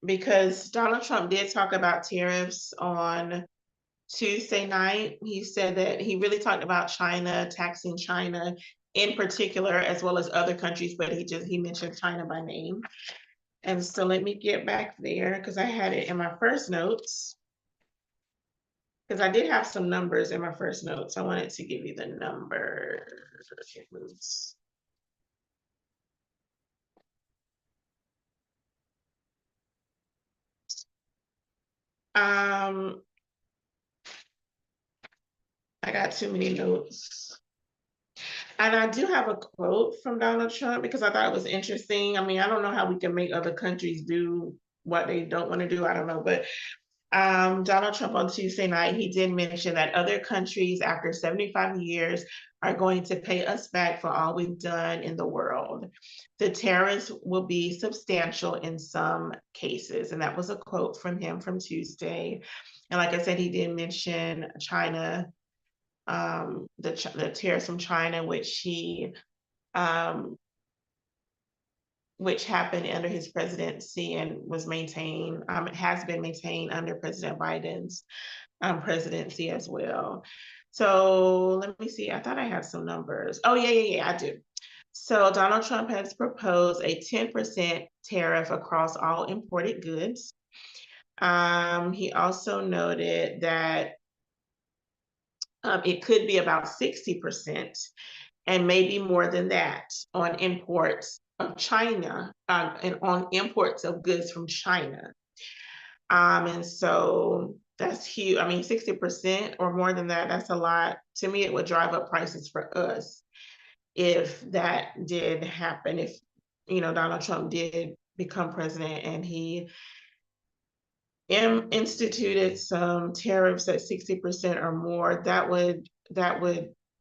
Because Donald Trump did talk about tariffs on Tuesday night. He said that he really talked about China, taxing China in particular, as well as other countries, but he mentioned China by name. And so let me get back there, because I had it in my first notes. Because I did have some numbers in my first notes. I wanted to give you the numbers. I got too many notes. And I do have a quote from Donald Trump, because I thought it was interesting. I mean, I don't know how we can make other countries do what they don't want to do. I don't know, but Donald Trump on Tuesday night, he did mention that other countries after 75 years are going to pay us back for all we've done in the world. The tariffs will be substantial in some cases. And that was a quote from him from Tuesday. And like I said, he did mention China the tariffs from China, which happened under his presidency and was maintained. It has been maintained under President Biden's presidency as well. So let me see. I thought I had some numbers. Oh, yeah, I do. So Donald Trump has proposed a 10% tariff across all imported goods. He also noted that it could be about 60% and maybe more than that on imports of China and on imports of goods from China. And so that's huge. I mean, 60% or more than that, that's a lot. To me, it would drive up prices for us if that did happen, if, Donald Trump did become president and he instituted some tariffs at 60% or more, that would,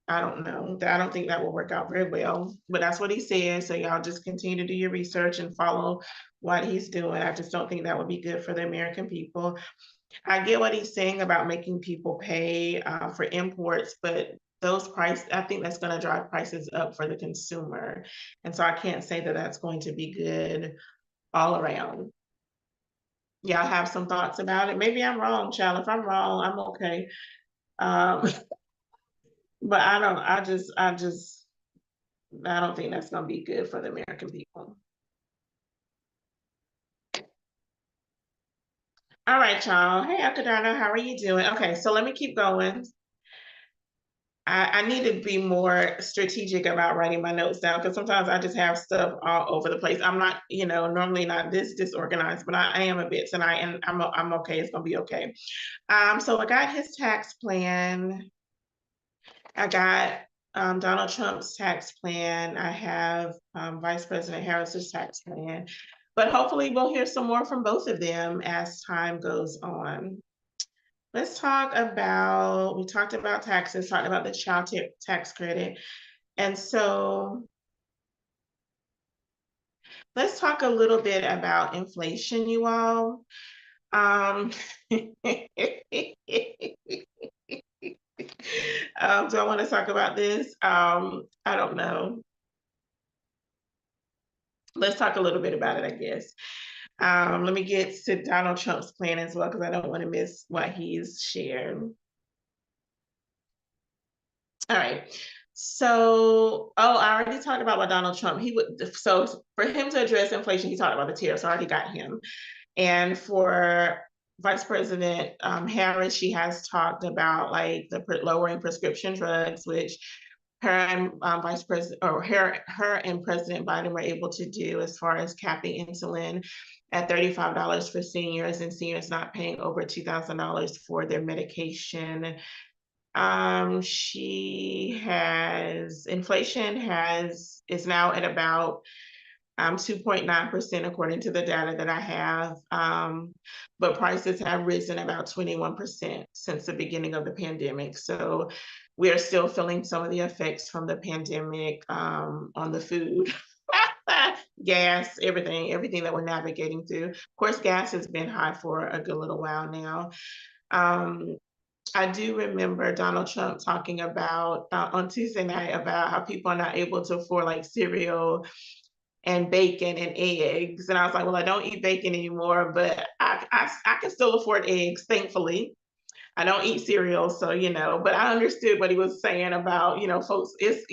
I don't know. I don't think that will work out very well, but that's what he said. So y'all just continue to do your research and follow what he's doing. I just don't think that would be good for the American people. I get what he's saying about making people pay for imports, but those prices, I think that's going to drive prices up for the consumer. And so I can't say that that's going to be good all around. Y'all have some thoughts about it? Maybe I'm wrong, child. If I'm wrong, I'm okay. But I don't think that's going to be good for the American people. All right, y'all. Hey, Akadana, how are you doing? Okay, so let me keep going. I need to be more strategic about writing my notes down because sometimes I just have stuff all over the place. I'm not, normally not this disorganized, but I am a bit tonight, and I'm okay. It's gonna be okay. So I got his tax plan. I got Donald Trump's tax plan. I have Vice President Harris's tax plan, but hopefully we'll hear some more from both of them as time goes on. Let's talk about, we talked about taxes, talked about the child tax credit. And so let's talk a little bit about inflation, you all. Do I want to talk about this? I don't know. Let's talk a little bit about it, I guess. Let me get to Donald Trump's plan as well, because I don't want to miss what he's shared. All right. So, I already talked about what Donald Trump, so for him to address inflation, he talked about the tariffs. I already got him. And for Vice President Harris, she has talked about like the lowering prescription drugs, which her and Vice President, or her and President Biden were able to do, as far as capping insulin at $35 for seniors, and seniors not paying over $2,000 for their medication. Inflation is now at about 2.9% according to the data that I have, but prices have risen about 21% since the beginning of the pandemic. So we are still feeling some of the effects from the pandemic on the food, gas, everything that we're navigating through. Of course, gas has been high for a good little while now. I do remember Donald Trump talking about on Tuesday night about how people are not able to afford like cereal and bacon and eggs. And I was like, well, I don't eat bacon anymore, but I can still afford eggs, thankfully. I don't eat cereal, so, but I understood what he was saying about, folks, it's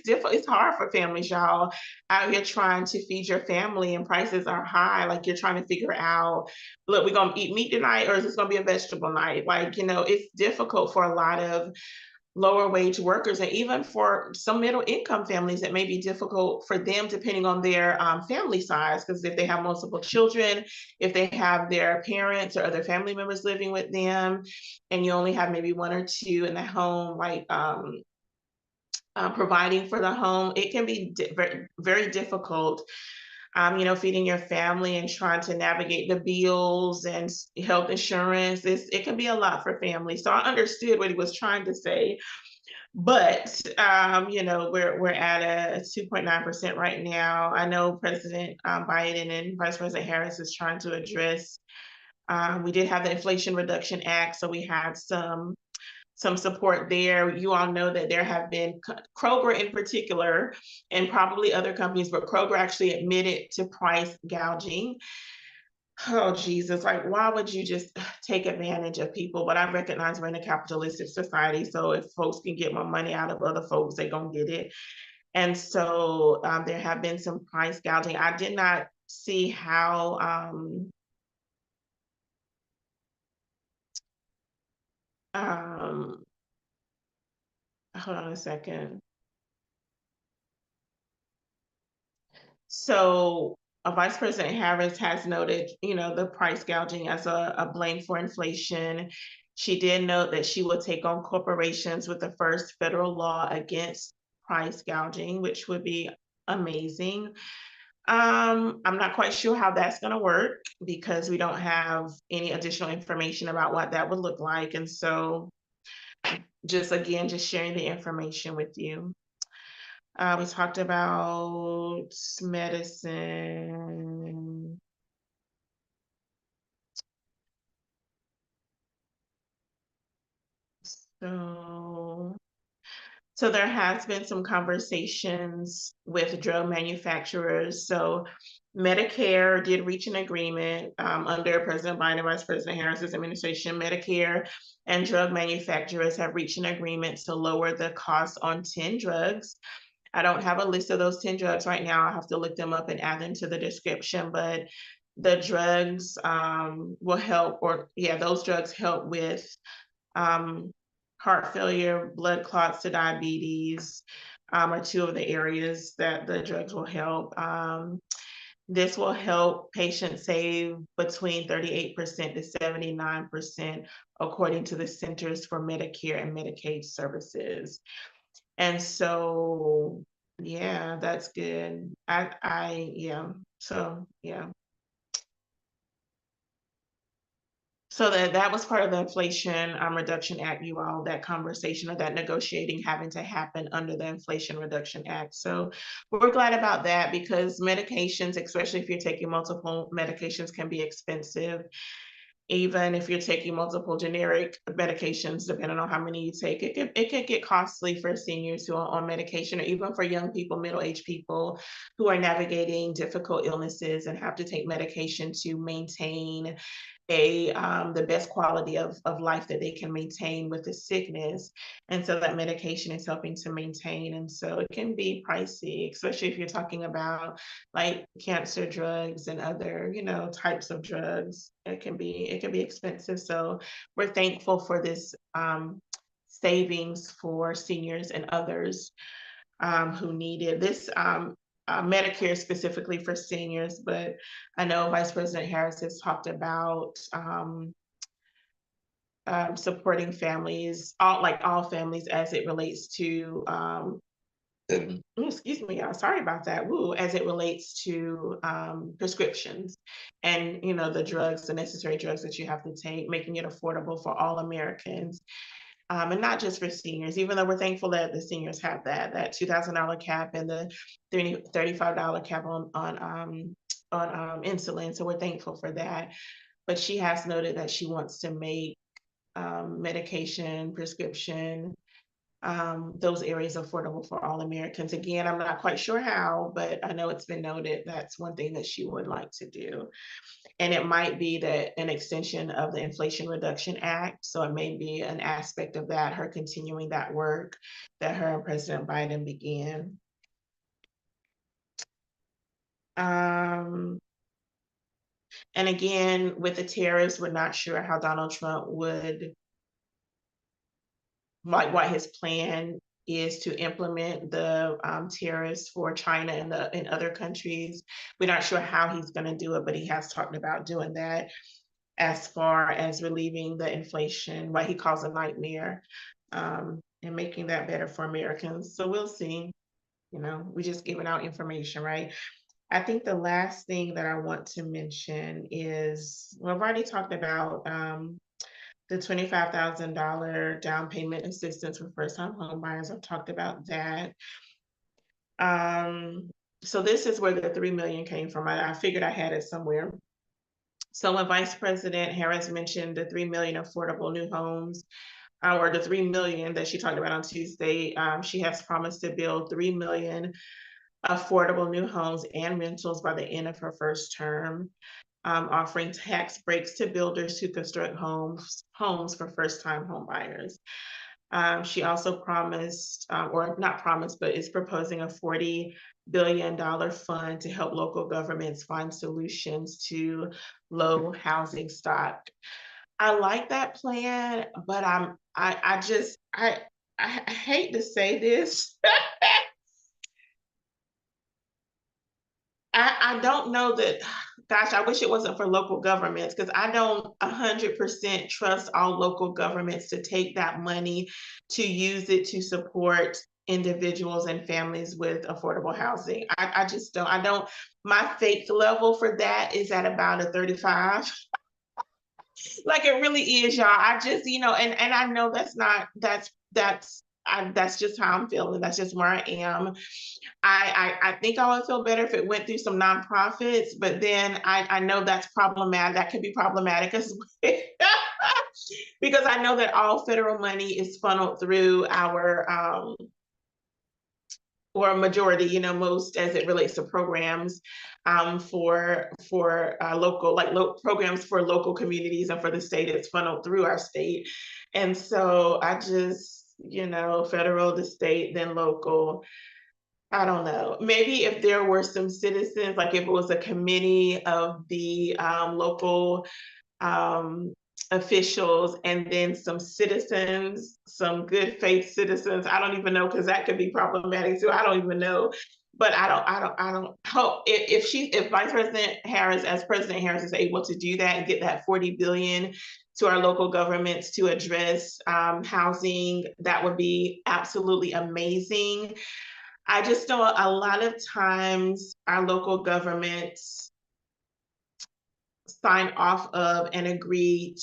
difficult. It's hard for families, y'all, out here trying to feed your family, and prices are high. Like, you're trying to figure out, look, we're going to eat meat tonight, or is this going to be a vegetable night? Like, it's difficult for a lot of lower wage workers, and even for some middle income families, it may be difficult for them depending on their family size, because if they have multiple children, if they have their parents or other family members living with them, and you only have maybe one or two in the home, like providing for the home, it can be very, very difficult, feeding your family and trying to navigate the bills and health insurance. It can be a lot for families. So I understood what he was trying to say, but we're at a 2.9% right now. I know President Biden and Vice President Harris is trying to address. We did have the Inflation Reduction Act, so we had some some support there. You all know that there have been Kroger in particular, and probably other companies, but Kroger actually admitted to price gouging. Oh, Jesus, like, why would you just take advantage of people? But I recognize we're in a capitalistic society, so if folks can get more money out of other folks, they're gonna get it. And so there have been some price gouging. I did not see how hold on a second. So Vice President Harris has noted, the price gouging as a blame for inflation. She did note that she will take on corporations with the first federal law against price gouging, which would be amazing. I'm not quite sure how that's going to work because we don't have any additional information about what that would look like. And so just sharing the information with you. We talked about medicine. So there has been some conversations with drug manufacturers. So Medicare did reach an agreement under President Biden, Vice President Harris's administration. Medicare and drug manufacturers have reached an agreement to lower the cost on 10 drugs. I don't have a list of those 10 drugs right now. I'll have to look them up and add them to the description, but the drugs will help, those drugs help with heart failure, blood clots to diabetes, are two of the areas that the drugs will help. This will help patients save between 38% to 79%, according to the Centers for Medicare and Medicaid Services. And so, yeah, that's good. So that was part of the Inflation Reduction Act, you all, that conversation or that negotiating having to happen under the Inflation Reduction Act. So we're glad about that because medications, especially if you're taking multiple medications, can be expensive. Even if you're taking multiple generic medications, depending on how many you take, it can get costly for seniors who are on medication, or even for young people, middle-aged people who are navigating difficult illnesses and have to take medication to maintain the best quality of life that they can maintain with the sickness. And so that medication is helping to maintain. And so it can be pricey, especially if you're talking about like cancer drugs and other, types of drugs. It can be expensive. So we're thankful for this savings for seniors and others who need it. This Medicare specifically for seniors, but I know Vice President Harris has talked about supporting families, all families as it relates to, excuse me, y'all, sorry about that. As it relates to prescriptions and, the necessary drugs that you have to take, making it affordable for all Americans. And not just for seniors, even though we're thankful that the seniors have that $2,000 cap and the $35 cap on insulin. So we're thankful for that. But she has noted that she wants to make medication, prescription, those areas affordable for all Americans. Again, I'm not quite sure how, but I know it's been noted that's one thing that she would like to do. And it might be that an extension of the Inflation Reduction Act. So it may be an aspect of that, her continuing that work that her and President Biden began. And again, with the tariffs, we're not sure how Donald Trump would, what his plan is to implement the tariffs for China and other countries. We're not sure how he's going to do it, but he has talked about doing that as far as relieving the inflation, what he calls a nightmare, and making that better for Americans. So we'll see. We're just giving out information, right? I think the last thing that I want to mention is, I've already talked about the $25,000 down payment assistance for first-time home buyers. I've talked about that. So this is where the $3 million came from. I figured I had it somewhere. So when Vice President Harris mentioned the $3 million affordable new homes or the 3 million that she talked about on Tuesday. She has promised to build 3 million affordable new homes and rentals by the end of her first term, offering tax breaks to builders who construct homes for first-time home buyers. She also promised, or not promised, but is proposing a $40 billion fund to help local governments find solutions to low housing stock. I like that plan, but I hate to say this. I don't know that, gosh, I wish it wasn't for local governments, because I don't 100% trust all local governments to take that money to use it to support individuals and families with affordable housing. I just don't, my faith level for that is at about a 35. Like it really is, y'all. I just, and I know that's just how I'm feeling. That's just where I am. I think I would feel better if it went through some nonprofits, but then I know that's problematic. That could be problematic as well. Because I know that all federal money is funneled through our or a majority, most as it relates to programs for local, like programs for local communities and for the state, it's funneled through our state. And so I just, federal to state, then local. I don't know. Maybe if there were some citizens, like if it was a committee of the local officials and then some citizens, some good faith citizens. I don't even know, because that could be problematic too. I don't even know. But I don't hope if Vice President Harris, as President Harris, is able to do that and get that 40 billion to our local governments to address housing, that would be absolutely amazing. I just know a lot of times our local governments sign off of and agree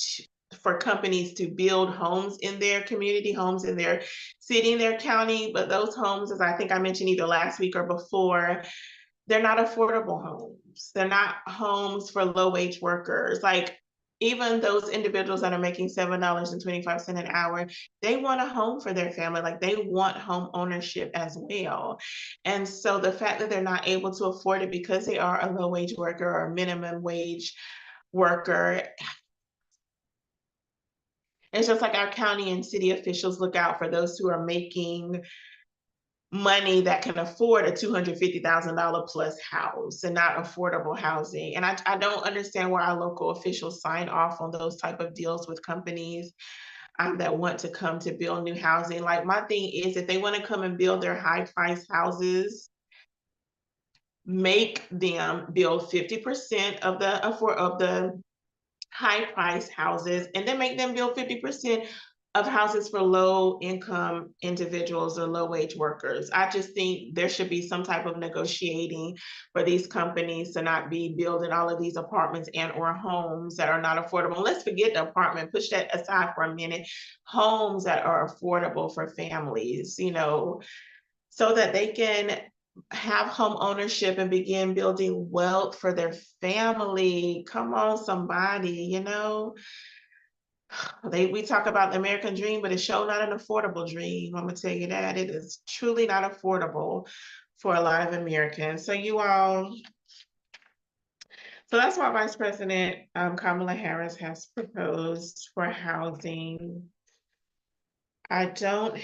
for companies to build homes in their community, homes in their city, in their county, but those homes, as I think I mentioned either last week or before, they're not affordable homes. They're not homes for low-wage workers. Like, even those individuals that are making $7.25 an hour, they want a home for their family. Like, they want home ownership as well. And so the fact that they're not able to afford it because they are a low-wage worker or a minimum wage worker, it's just like our county and city officials look out for those who are making money that can afford a $250,000 plus house and not affordable housing. And I don't understand why our local officials sign off on those type of deals with companies that want to come to build new housing. Like, my thing is, if they want to come and build their high price houses, make them build 50% of the high price houses, and then make them build 50% of houses for low income individuals or low wage workers. I just think there should be some type of negotiating for these companies to not be building all of these apartments and or homes that are not affordable. Let's forget the apartment, push that aside for a minute. Homes that are affordable for families, so that they can have home ownership and begin building wealth for their family. Come on, somebody, we talk about the American dream, but it's sure not an affordable dream. I'm gonna tell you that it is truly not affordable for a lot of Americans. So that's what Vice President Kamala Harris has proposed for housing. I don't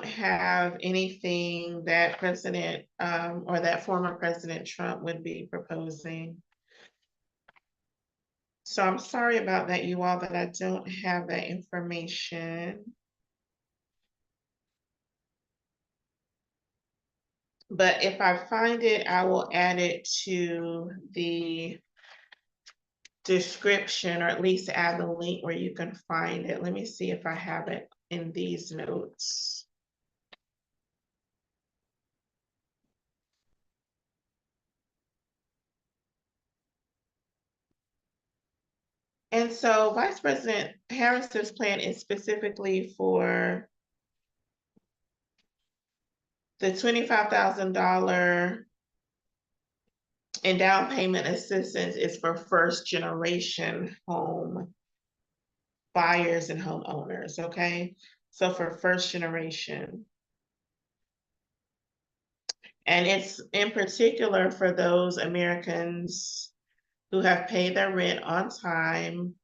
have anything that President or that former President Trump would be proposing. So I'm sorry about that, you all, that I don't have that information. But if I find it, I will add it to the description, or at least add the link where you can find it. Let me see if I have it in these notes. And so Vice President Harris's plan is specifically for the $25,000 And down payment assistance is for first generation home buyers and homeowners, okay? So for first generation. And it's in particular for those Americans who have paid their rent on time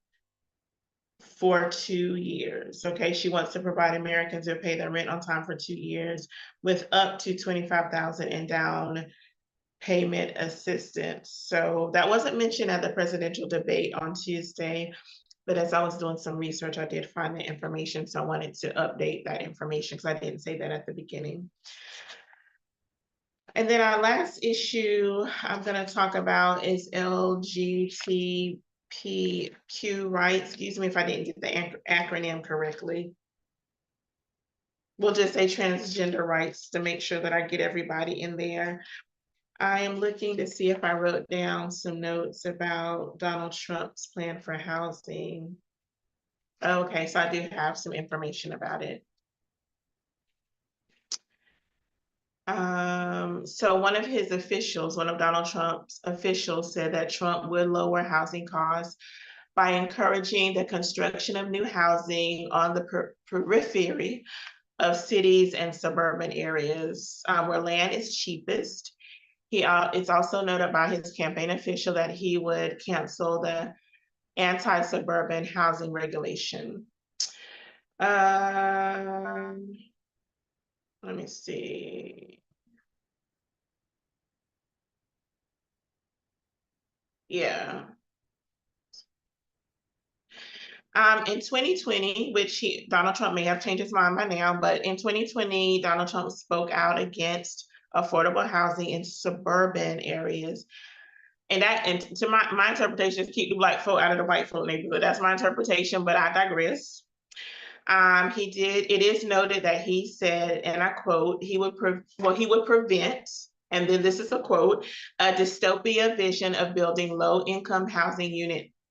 for 2 years, okay? She wants to provide Americans who pay their rent on time for 2 years with up to $25,000 in down payment assistance. So that wasn't mentioned at the presidential debate on Tuesday, but as I was doing some research, I did find the information. So I wanted to update that information because I didn't say that at the beginning. And then our last issue I'm going to talk about is LGBTQ rights. Excuse me if I didn't get the acronym correctly. We'll just say transgender rights to make sure that I get everybody in there. I am looking to see if I wrote down some notes about Donald Trump's plan for housing. Okay, so I do have some information about it. So one of Donald Trump's officials said that Trump would lower housing costs by encouraging the construction of new housing on the periphery of cities and suburban areas where land is cheapest. It's also noted by his campaign official that he would cancel the anti-suburban housing regulation. Let me see. Yeah. In 2020, which Donald Trump may have changed his mind by now, but in 2020, Donald Trump spoke out against affordable housing in suburban areas. And to my interpretation is keep the black folk out of the white folk neighborhood. That's my interpretation, but I digress. It is noted that he said, and I quote, he would prevent, and then this is a quote, a dystopia vision of building low-income housing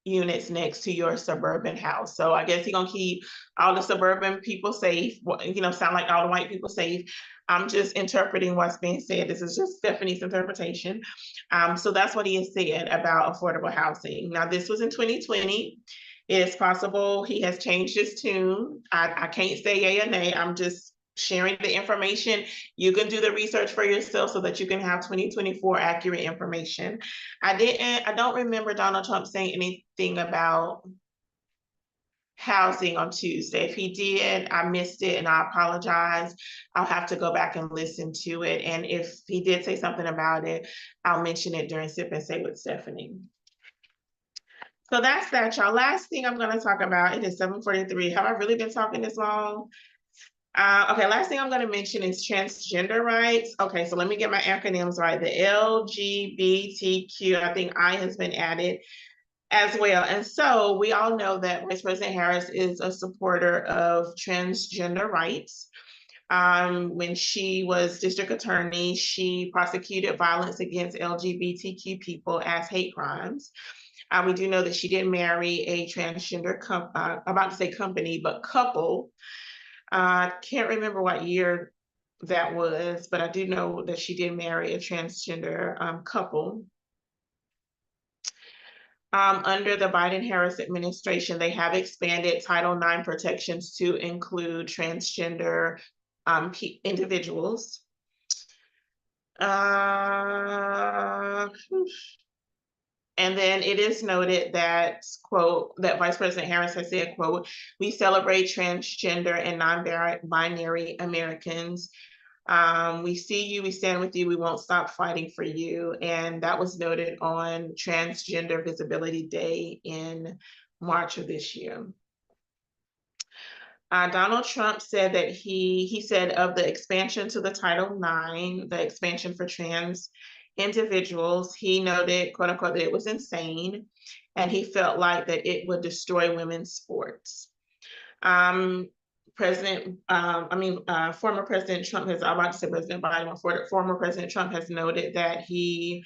units next to your suburban house. So I guess he's gonna keep all the suburban people safe, sound like all the white people safe. I'm just interpreting what's being said. This is just Stephanie's interpretation. So that's what he has said about affordable housing. Now, this was in 2020. It's possible he has changed his tune. I can't say yay or nay. I'm just sharing the information. You can do the research for yourself so that you can have 2024 accurate information. I don't remember Donald Trump saying anything about housing on Tuesday. If he did, I missed it and I apologize. I'll have to go back and listen to it. And if he did say something about it, I'll mention it during Sip and Say with Stephanie. So that's that, y'all. Last thing I'm going to talk about, it is 7:43. Have I really been talking this long? Okay, last thing I'm going to mention is transgender rights. Okay, so let me get my acronyms right. The LGBTQ, I think I has been added as well. And so we all know that Vice President Harris is a supporter of transgender rights. When she was district attorney, she prosecuted violence against LGBTQ people as hate crimes. We do know that she did marry a transgender company, but couple. I can't remember what year that was, but I do know that she did marry a transgender couple. Under the Biden-Harris administration, they have expanded Title IX protections to include transgender individuals. And then it is noted that, quote, that Vice President Harris has said, quote, we celebrate transgender and non-binary Americans. We see you, we stand with you, we won't stop fighting for you. And that was noted on Transgender Visibility Day in March of this year. Donald Trump said that he said of the expansion to the Title IX, the expansion for trans individuals, he noted, quote unquote, that it was insane, and he felt like that it would destroy women's sports. Former President Trump has, I'm about to say President Biden, former President Trump has noted that he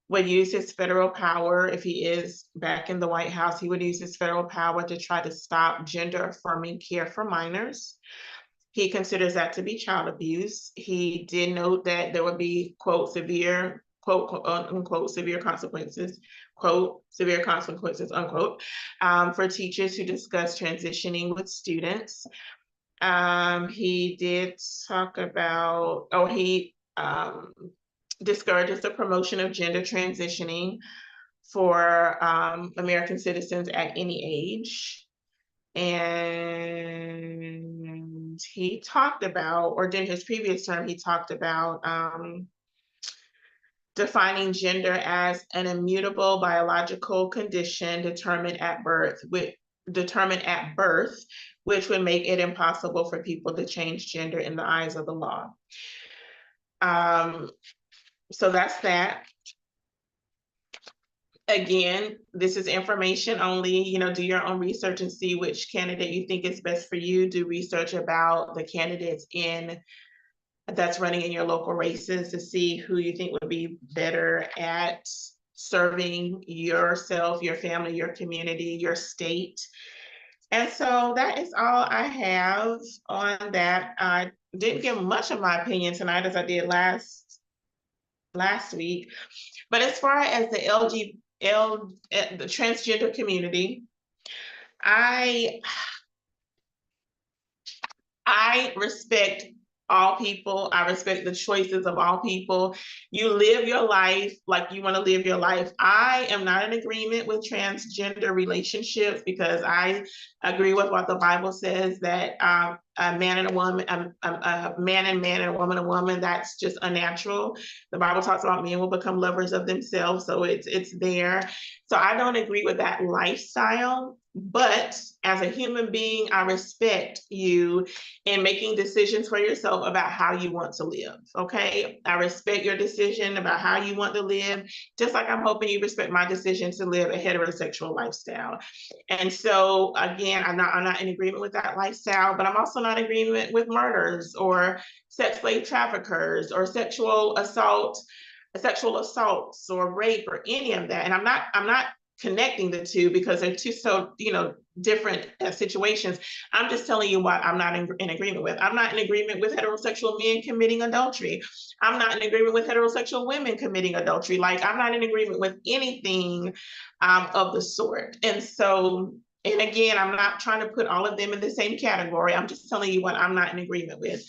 would use his federal power, if he is back in the White House, he would use his federal power to try to stop gender-affirming care for minors. He considers that to be child abuse. He did note that there would be, quote, severe quote, unquote, severe consequences, quote, severe consequences, unquote, for teachers who discuss transitioning with students. He did talk about, he discourages the promotion of gender transitioning for American citizens at any age. And he talked about, or during his previous term, he talked about defining gender as an immutable biological condition determined at birth, which would make it impossible for people to change gender in the eyes of the law. So that's that. Again, this is information only, do your own research and see which candidate you think is best for you. Do research about the candidates that's running in your local races to see who you think would be better at serving yourself, your family, your community, your state. And so that is all I have on that. I didn't give much of my opinion tonight as I did last week. But as far as the the transgender community, I respect all people. I respect the choices of all people. You live your life like you want to live your life. I am not in agreement with transgender relationships because I agree with what the Bible says, that a man and a woman, a man and man, and a woman, that's just unnatural. The Bible talks about men will become lovers of themselves, so it's there. So I don't agree with that lifestyle. But as a human being, I respect you in making decisions for yourself about how you want to live, okay? I respect your decision about how you want to live, just like I'm hoping you respect my decision to live a heterosexual lifestyle. And so, again, I'm not in agreement with that lifestyle, but I'm also not in agreement with murders or sex slave traffickers or sexual assaults or rape or any of that. And I'm not connecting the two because they're two so different situations. I'm just telling you what I'm not in agreement with. I'm not in agreement with heterosexual men committing adultery. I'm not in agreement with heterosexual women committing adultery. Like, I'm not in agreement with anything of the sort. And so, and again, I'm not trying to put all of them in the same category. I'm just telling you what I'm not in agreement with.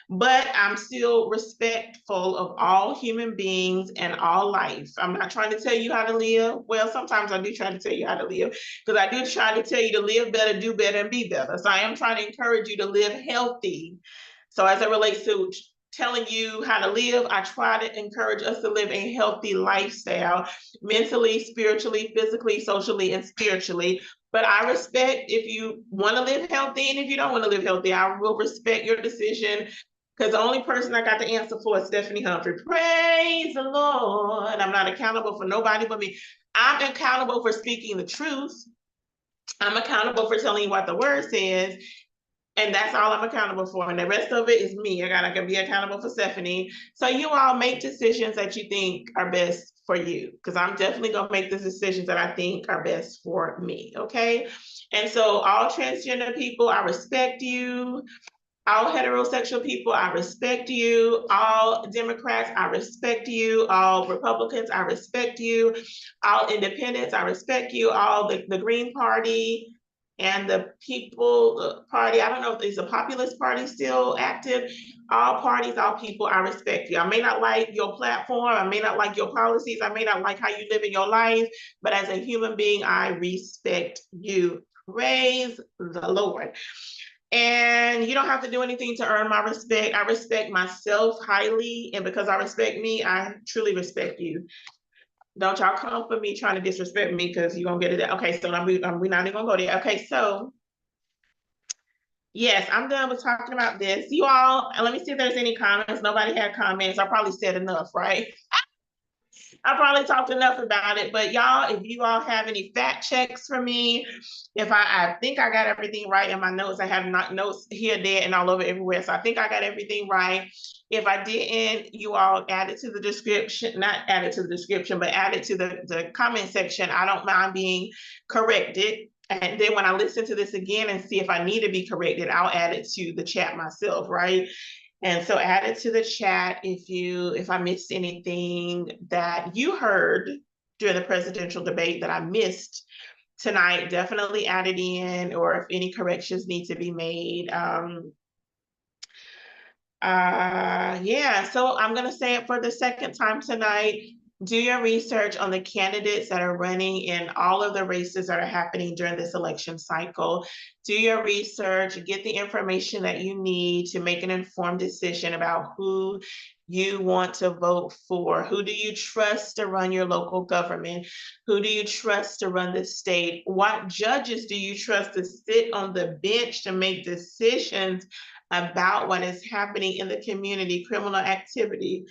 But I'm still respectful of all human beings and all life. I'm not trying to tell you how to live. Well, sometimes I do try to tell you how to live, because I do try to tell you to live better, do better, and be better. So I am trying to encourage you to live healthy. So as it relates to telling you how to live, I try to encourage us to live a healthy lifestyle, mentally, spiritually, physically, socially, and spiritually. But I respect if you want to live healthy, and if you don't want to live healthy, I will respect your decision. Because the only person I got the answer for is Stephanie Humphrey. Praise the Lord. I'm not accountable for nobody but me. I'm accountable for speaking the truth. I'm accountable for telling you what the word says. And that's all I'm accountable for. And the rest of it is me. I gotta be accountable for Stephanie. So you all make decisions that you think are best for you. Because I'm definitely gonna make the decisions that I think are best for me. Okay. And so all transgender people, I respect you. All heterosexual people, I respect you. All Democrats, I respect you. All Republicans, I respect you. All independents, I respect you. All the Green Party and the People Party, I don't know if is the Populist Party still active. All parties, all people, I respect you. I may not like your platform, I may not like your policies, I may not like how you live in your life, but as a human being, I respect you. Praise the Lord. And you don't have to do anything to earn my respect. I respect myself highly. And because I respect me, I truly respect you. Don't y'all come for me trying to disrespect me, because you're going to get it. Okay, so we're not even going to go there. Okay, so yes, I'm done with talking about this. You all, let me see if there's any comments. Nobody had comments. I probably said enough, right? I probably talked enough about it, but y'all, if you all have any fact checks for me, if I think I got everything right in my notes. I have not notes here, there, and all over everywhere. So I think I got everything right. If I didn't, you all add it to the description, not add it to the description, but add it to the comment section. I don't mind being corrected. And then when I listen to this again and see if I need to be corrected, I'll add it to the chat myself, right? And so add it to the chat if I missed anything that you heard during the presidential debate that I missed tonight, definitely add it in, or if any corrections need to be made. Yeah, so I'm gonna say it for the second time tonight. Do your research on the candidates that are running in all of the races that are happening during this election cycle. Do your research, get the information that you need to make an informed decision about who you want to vote for. Who do you trust to run your local government? Who do you trust to run the state? What judges do you trust to sit on the bench to make decisions about what is happening in the community, criminal activity,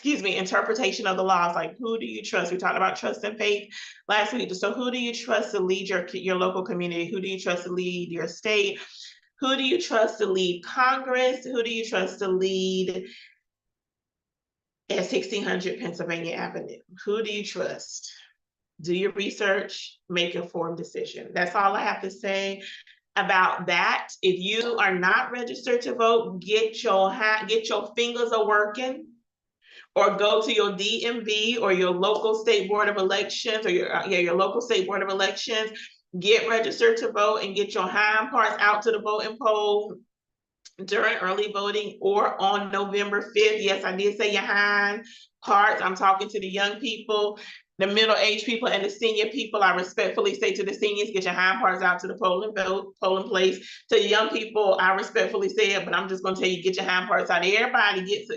interpretation of the laws? Like, who do you trust? We talked about trust and faith last week. So who do you trust to lead your local community? Who do you trust to lead your state? Who do you trust to lead Congress? Who do you trust to lead at 1600 Pennsylvania Avenue? Who do you trust? Do your research, make an informed decision. That's all I have to say about that. If you are not registered to vote, get your fingers a working, or go to your DMV or your local state board of elections, or your local state board of elections. Get registered to vote and get your hind parts out to the voting poll during early voting or on November 5th. Yes, I did say your hind parts. I'm talking to the young people, the middle-aged people, and the senior people. I respectfully say to the seniors, get your hind parts out to the polling place. To the young people, I respectfully say it, but I'm just going to tell you, get your hind parts out. Everybody get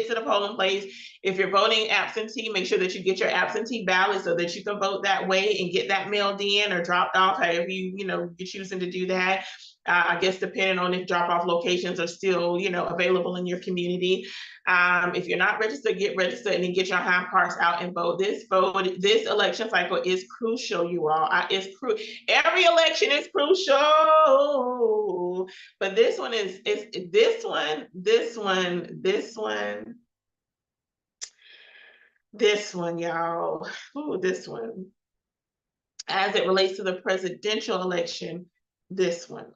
to the polling place. If you're voting absentee, make sure that you get your absentee ballot so that you can vote that way and get that mailed in or dropped off, however you're choosing to do that. I guess depending on if drop-off locations are still, available in your community. If you're not registered, get registered and then get your hind parts out and vote. This election cycle is crucial, you all. Every election is crucial, but this one, y'all. Ooh, this one. As it relates to the presidential election, this one.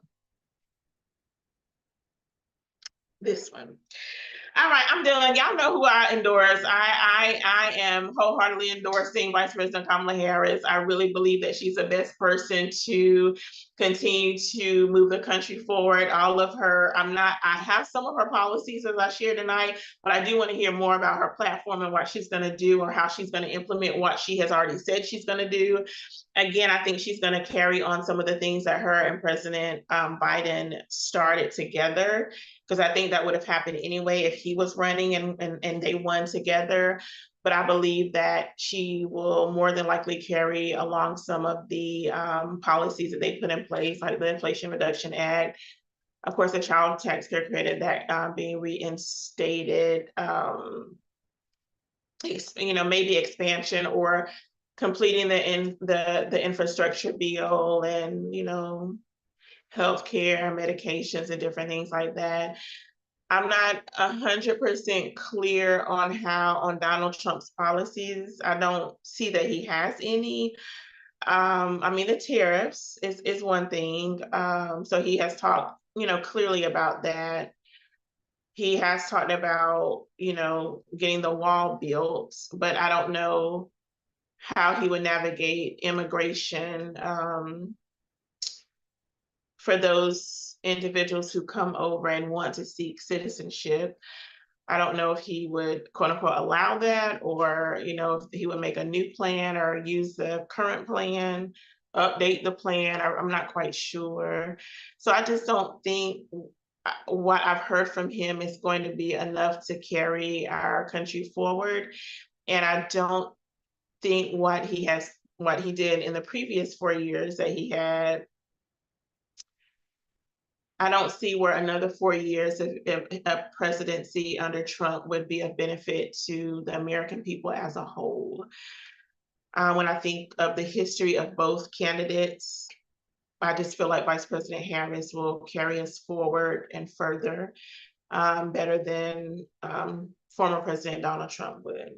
All right, I'm done. Y'all know who I endorse. I am wholeheartedly endorsing Vice President Kamala Harris. I really believe that she's the best person to continue to move the country forward. I have some of her policies as I shared tonight, but I do want to hear more about her platform and what she's going to do, or how she's going to implement what she has already said she's going to do. Again, I think she's going to carry on some of the things that her and President Biden started together, because I think that would have happened anyway if he was running and they won together. But I believe that she will more than likely carry along some of the policies that they put in place, like the Inflation Reduction Act, of course, the child tax care credit that being reinstated, maybe expansion or completing the infrastructure bill, and healthcare, medications, and different things like that. I'm not 100% clear on Donald Trump's policies. I don't see that he has any. The tariffs is one thing. So he has talked, clearly about that. He has talked about, getting the wall built, but I don't know how he would navigate immigration for those individuals who come over and want to seek citizenship. I don't know if he would, quote unquote, allow that, or, if he would make a new plan or use the current plan, update the plan. I'm not quite sure. So I just don't think what I've heard from him is going to be enough to carry our country forward. And I don't think what he did in the previous 4 years that he had, I don't see where another 4 years of a presidency under Trump would be a benefit to the American people as a whole. When I think of the history of both candidates, I just feel like Vice President Harris will carry us forward and further, better than former President Donald Trump would.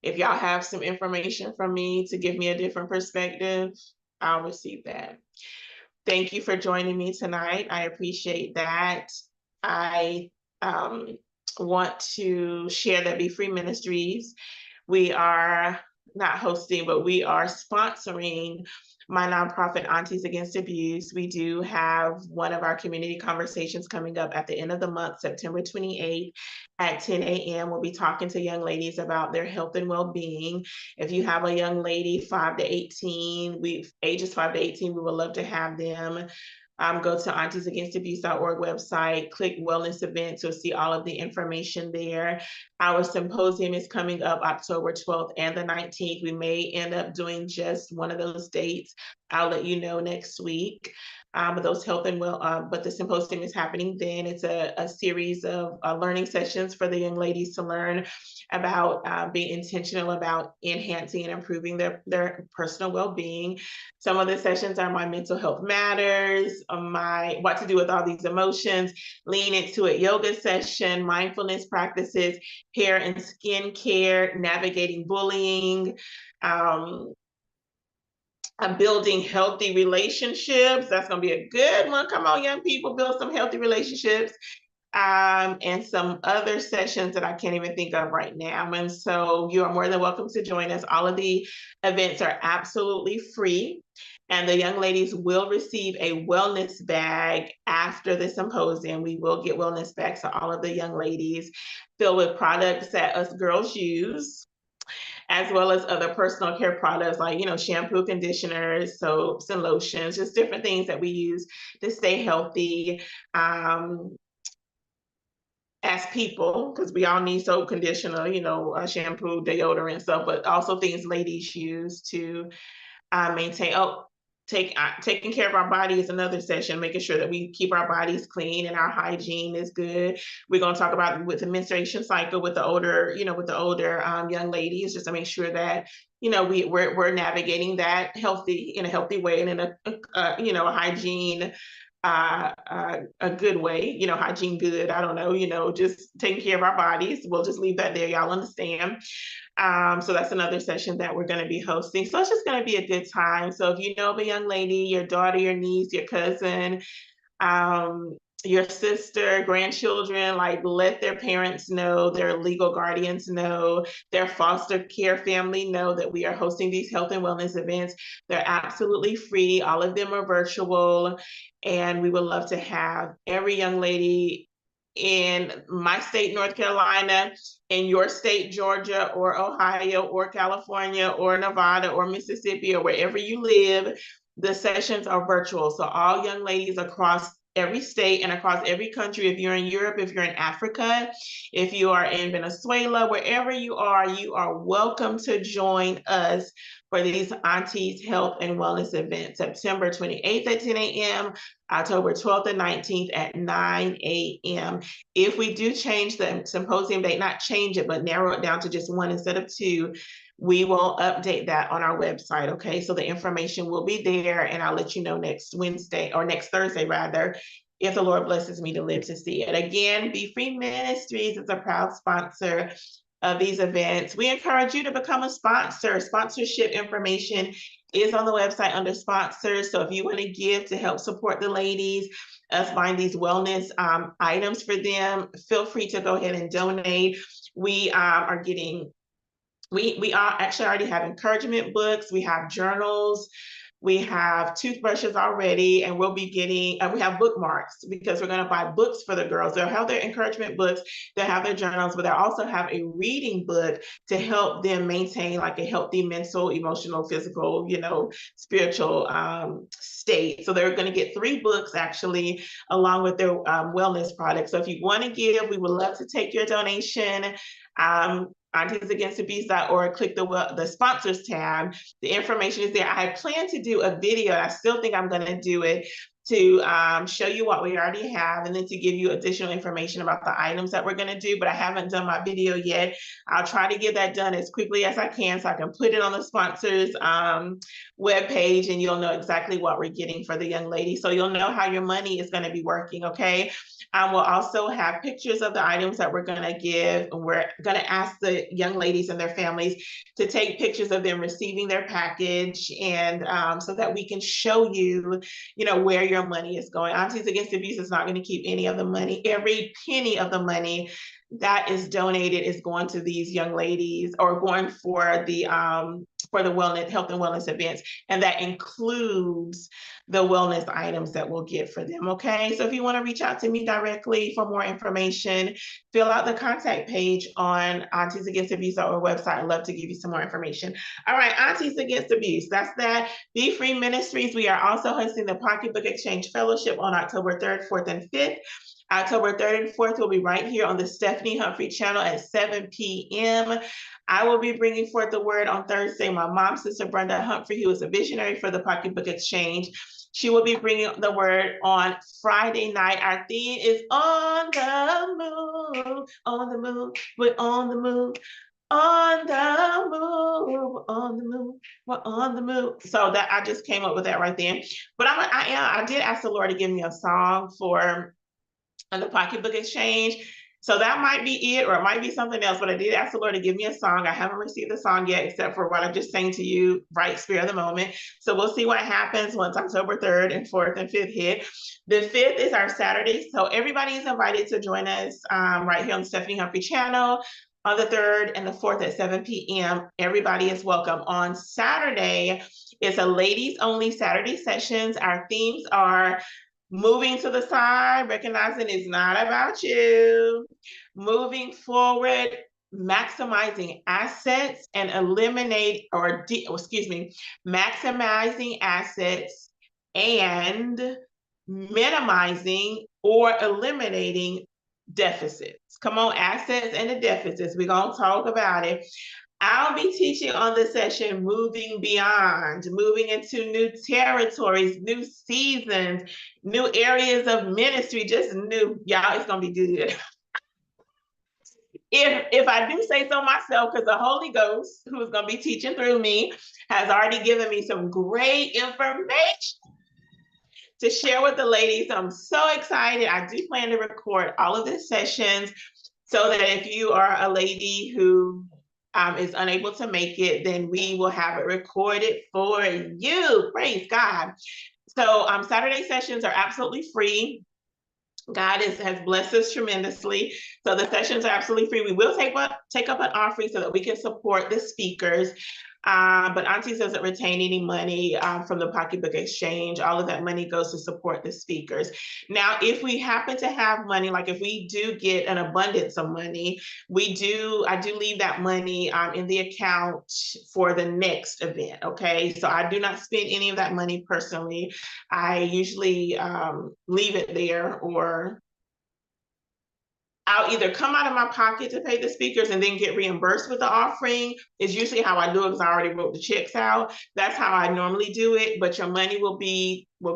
If y'all have some information from me to give me a different perspective, I'll receive that. Thank you for joining me tonight. I appreciate that. I want to share that Be Free Ministries, we are not hosting, but we are sponsoring my nonprofit Aunties Against Abuse. We do have one of our community conversations coming up at the end of the month, September 28th at 10 a.m. We'll be talking to young ladies about their health and well-being. If you have a young lady 5 to 18, ages 5 to 18, we would love to have them. Go to auntiesagainst.abuse.org website, click wellness events, you'll see all of the information there. Our symposium is coming up October 12th and the 19th. We may end up doing just one of those dates. I'll let you know next week. But those health and but the symposium is happening then. It's a series of learning sessions for the young ladies to learn about being intentional about enhancing and improving their personal well-being. Some of the sessions are my mental health matters, my what to do with all these emotions, lean into it yoga session, mindfulness practices, hair and skin care, navigating bullying, building healthy relationships. That's going to be a good one. Come on, young people, build some healthy relationships. And some other sessions that I can't even think of right now. And so you are more than welcome to join us. All of the events are absolutely free. And the young ladies will receive a wellness bag after the symposium. We will get wellness bags to all of the young ladies filled with products that us girls use, as well as other personal care products like, shampoo, conditioners, soaps, and lotions, just different things that we use to stay healthy as people, because we all need soap, conditioner, shampoo, deodorant, stuff, but also things ladies use to maintain. Taking care of our body is another session, making sure that we keep our bodies clean and our hygiene is good. We're going to talk about with the menstruation cycle with the older, young ladies, just to make sure that, we're navigating that in a healthy way and in a hygiene, a good way, hygiene good. I don't know, just taking care of our bodies. We'll just leave that there. Y'all understand. So that's another session that we're going to be hosting. So it's just going to be a good time. So if you know of a young lady, your daughter, your niece, your cousin, your sister, grandchildren, like let their parents know, their legal guardians know, their foster care family know that we are hosting these health and wellness events. They're absolutely free. All of them are virtual. And we would love to have every young lady in my state, North Carolina, in your state, Georgia, or Ohio, or California, or Nevada, or Mississippi, or wherever you live. The sessions are virtual. So all young ladies across every state and across every country, if you're in Europe, if you're in Africa, if you are in Venezuela, wherever you are welcome to join us for these Aunties Health and Wellness events, September 28th at 10 a.m., October 12th and 19th at 9 a.m. If we do change the symposium date, not change it, but narrow it down to just one instead of two, we will update that on our website, okay? So the information will be there, and I'll let you know next Wednesday, or next Thursday rather, if the Lord blesses me to live to see it. Again, Be Free Ministries is a proud sponsor of these events. We encourage you to become a sponsor. Sponsorship information is on the website under sponsors. So if you want to give to help support the ladies, us buying these wellness items for them, feel free to go ahead and donate. We are getting, we are actually already have encouragement books. We have journals. We have toothbrushes already, and we'll be getting, we have bookmarks because we're going to buy books for the girls. They'll have their encouragement books, they'll have their journals, but they'll also have a reading book to help them maintain like a healthy mental, emotional, physical, spiritual state. So they're going to get 3 books actually, along with their wellness products. So if you want to give, we would love to take your donation. auntiesagainst.abuse.org, click the sponsors tab. The information is there. I plan to do a video. I still think I'm going to do it to show you what we already have, and then to give you additional information about the items that we're going to do. But I haven't done my video yet. I'll try to get that done as quickly as I can so I can put it on the sponsors webpage, and you'll know exactly what we're getting for the young lady. So you'll know how your money is going to be working, okay? We'll also have pictures of the items that we're going to give. We're going to ask the young ladies and their families to take pictures of them receiving their package, and so that we can show you, where your money is going. Aunties Against Abuse is not going to keep any of the money. Every penny of the money that is donated is going to these young ladies, or going for the wellness, health and wellness events, and that includes the wellness items that we'll get for them. Okay, so if you want to reach out to me directly for more information, fill out the contact page on Aunties Against Abuse, our website. I'd love to give you some more information. All right, Aunties Against Abuse, that's that. Be Free Ministries. We are also hosting the Pocketbook Exchange Fellowship on October 3rd, 4th, and 5th. October 3rd and 4th will be right here on the Stephanie Humphrey channel at 7 p.m. I will be bringing forth the word on Thursday. My mom, Sister Brenda Humphrey, who is a visionary for the Pocketbook Exchange, she will be bringing the word on Friday night. Our theme is on the move, on the move, we're on the move. On the move, on the move, we're on the move. So that I just came up with that right then. But I did ask the Lord to give me a song for the Pocketbook Exchange. So that might be it, or it might be something else, but I did ask the Lord to give me a song. I haven't received the song yet, except for what I'm just saying to you right spare of the moment. So we'll see what happens once October 3rd and 4th and 5th hit. The 5th is our Saturday. So everybody is invited to join us right here on the Stephanie Humphrey channel on the 3rd and the 4th at 7 p.m. Everybody is welcome. On Saturday, it's a ladies only Saturday sessions. Our themes are moving to the side, recognizing it's not about you. Moving forward, maximizing assets and maximizing assets and minimizing or eliminating deficits. Come on, assets and the deficits. We're going to talk about it. I'll be teaching on the session Moving Beyond, moving into new territories, new seasons, new areas of ministry, just new. Y'all, it's going to be good. If I do say so myself, because the Holy Ghost, who's going to be teaching through me, has already given me some great information to share with the ladies. I'm so excited. I do plan to record all of the sessions so that if you are a lady who is unable to make it, then we will have it recorded for you. Praise God. So Saturday sessions are absolutely free. God has blessed us tremendously. So the sessions are absolutely free. We will take up an offering so that we can support the speakers. But Aunties doesn't retain any money from the Pocketbook Exchange. All of that money goes to support the speakers. Now, if we happen to have money, like if we do get an abundance of money, I do leave that money in the account for the next event, okay? So I do not spend any of that money personally. I usually leave it there, or I'll either come out of my pocket to pay the speakers and then get reimbursed with the offering. Is usually how I do it, because I already wrote the checks out. That's how I normally do it, but your money will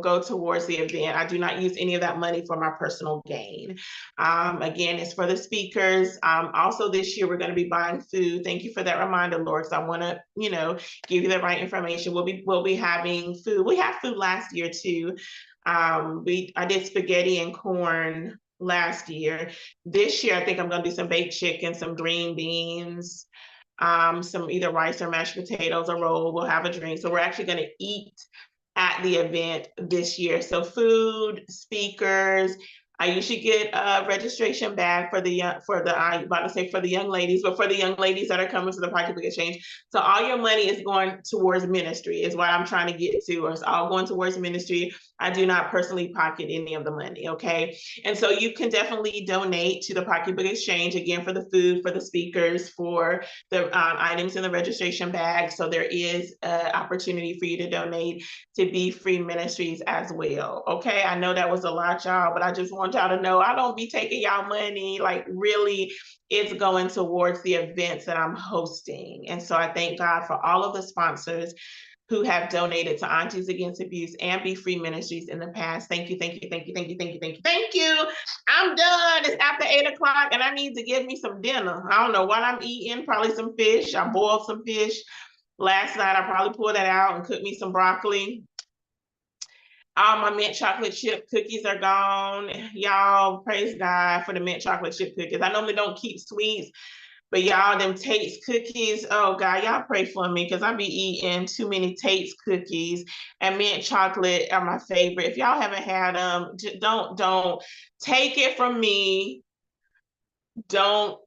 go towards the event. I do not use any of that money for my personal gain. Again, it's for the speakers. Also this year, we're going to be buying food. Thank you for that reminder, Lord, because I want to, give you the right information. We'll be having food. We had food last year too. I did spaghetti and corn last year. This year, I think I'm going to do some baked chicken, some green beans, some either rice or mashed potatoes, a roll. We'll have a drink. So we're actually going to eat at the event this year. So food, speakers. I usually get a registration bag for the young ladies, but for the young ladies that are coming to the Pocketbook Exchange. So all your money is going towards ministry, is what I'm trying to get to, or it's all going towards ministry. I do not personally pocket any of the money, okay? And so you can definitely donate to the Pocketbook Exchange, again, for the food, for the speakers, for the items in the registration bag. So there is an opportunity for you to donate to Be Free Ministries as well, okay? I know that was a lot, y'all, but I just want y'all to know I don't be taking y'all money. Like, really, it's going towards the events that I'm hosting. And so I thank God for all of the sponsors who have donated to Aunties Against Abuse and Be Free Ministries in the past. Thank you, thank you, thank you, thank you, thank you, thank you, thank you. I'm done. It's after 8 o'clock and I need to give me some dinner. I don't know what I'm eating, probably some fish. I boiled some fish last night. I probably pulled that out and cooked me some broccoli. All my mint chocolate chip cookies are gone. Y'all, praise God for the mint chocolate chip cookies. I normally don't keep sweets, but y'all, them Tate's cookies, oh God, y'all pray for me because I be eating too many Tate's cookies, and mint chocolate are my favorite. If y'all haven't had them, don't take it from me. Don't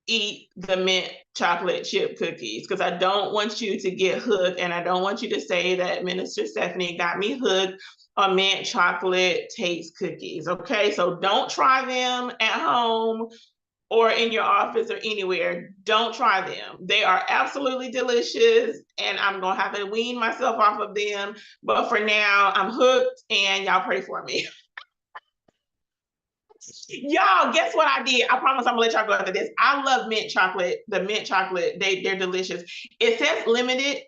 eat the mint chocolate chip cookies because I don't want you to get hooked, and I don't want you to say that Minister Stephanie got me hooked on mint chocolate Tate's cookies. Okay, so don't try them at home or in your office or anywhere. Don't try them. They are absolutely delicious, and I'm gonna have to wean myself off of them. But for now, I'm hooked, and y'all pray for me. Y'all, guess what I did? I promise I'm gonna let y'all go after this. I love mint chocolate. The mint chocolate, they're delicious. It says limited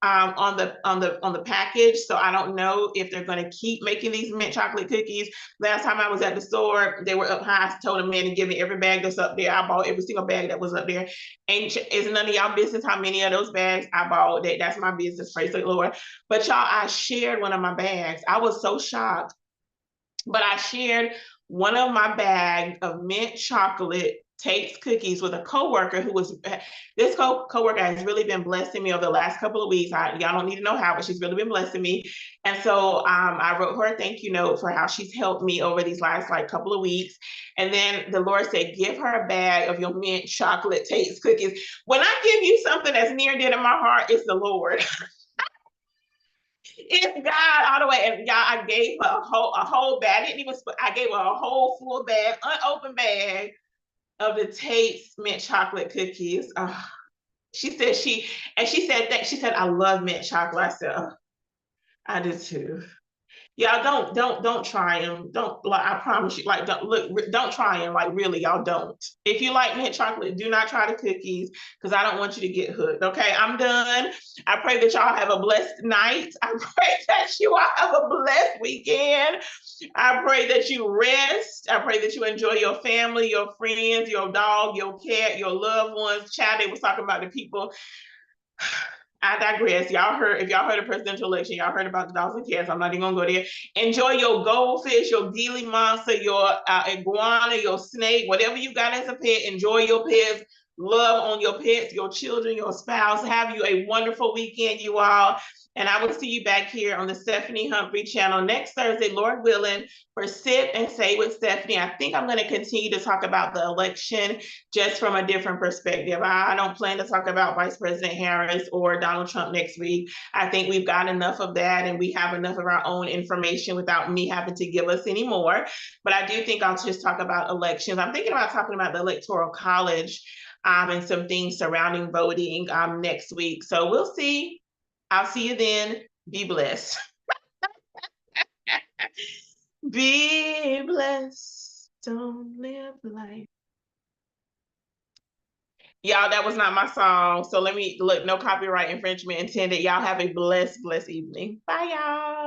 on the package, so I don't know if they're going to keep making these mint chocolate cookies. Last time I was at the store, they were up high. I told the man to give me every bag that's up there. I bought every single bag that was up there. And it's none of y'all business how many of those bags I bought. That's my business, praise the Lord. But y'all, I shared one of my bags. I was so shocked, but I shared one of my bags of mint chocolate Tate's cookies with a coworker who was, this coworker has really been blessing me over the last couple of weeks. Y'all don't need to know how, but she's really been blessing me. And so I wrote her a thank you note for how she's helped me over these last couple of weeks. And then the Lord said, give her a bag of your mint chocolate Tate's cookies. When I give you something that's near and dear to my heart, it's the Lord. It's God all the way. And y'all, I gave her a whole bag. I didn't even, I gave her a whole full bag, unopened bag of the Tate's mint chocolate cookies. She said she said she said, I love mint chocolate. I said, I do too. Y'all don't try them. Don't, like, I promise you, like, don't try them. Like, really, y'all don't. If you like mint chocolate, do not try the cookies because I don't want you to get hooked. Okay, I'm done. I pray that y'all have a blessed night. I pray that you all have a blessed weekend. I pray that you rest. I pray that you enjoy your family, your friends, your dog, your cat, your loved ones. Child, they was talking about the people. I digress. Y'all heard, if y'all heard of presidential election, y'all heard about the dogs and cats. I'm not even gonna go there. Enjoy your goldfish, your Gila monster, your iguana, your snake, whatever you got as a pet. Enjoy your pets. Love on your pets, your children, your spouse. Have you a wonderful weekend, you all. And I will see you back here on the Stephanie Humphrey channel next Thursday, Lord willing, for Sit and Say with Stephanie. I think I'm going to continue to talk about the election just from a different perspective. I don't plan to talk about Vice President Harris or Donald Trump next week. I think we've got enough of that, and we have enough of our own information without me having to give us any more. But I do think I'll just talk about elections. I'm thinking about talking about the Electoral College and some things surrounding voting next week. So we'll see. I'll see you then. Be blessed. Be blessed. Don't live life. Y'all, that was not my song. So let me look, no copyright infringement intended. Y'all have a blessed evening. Bye, y'all.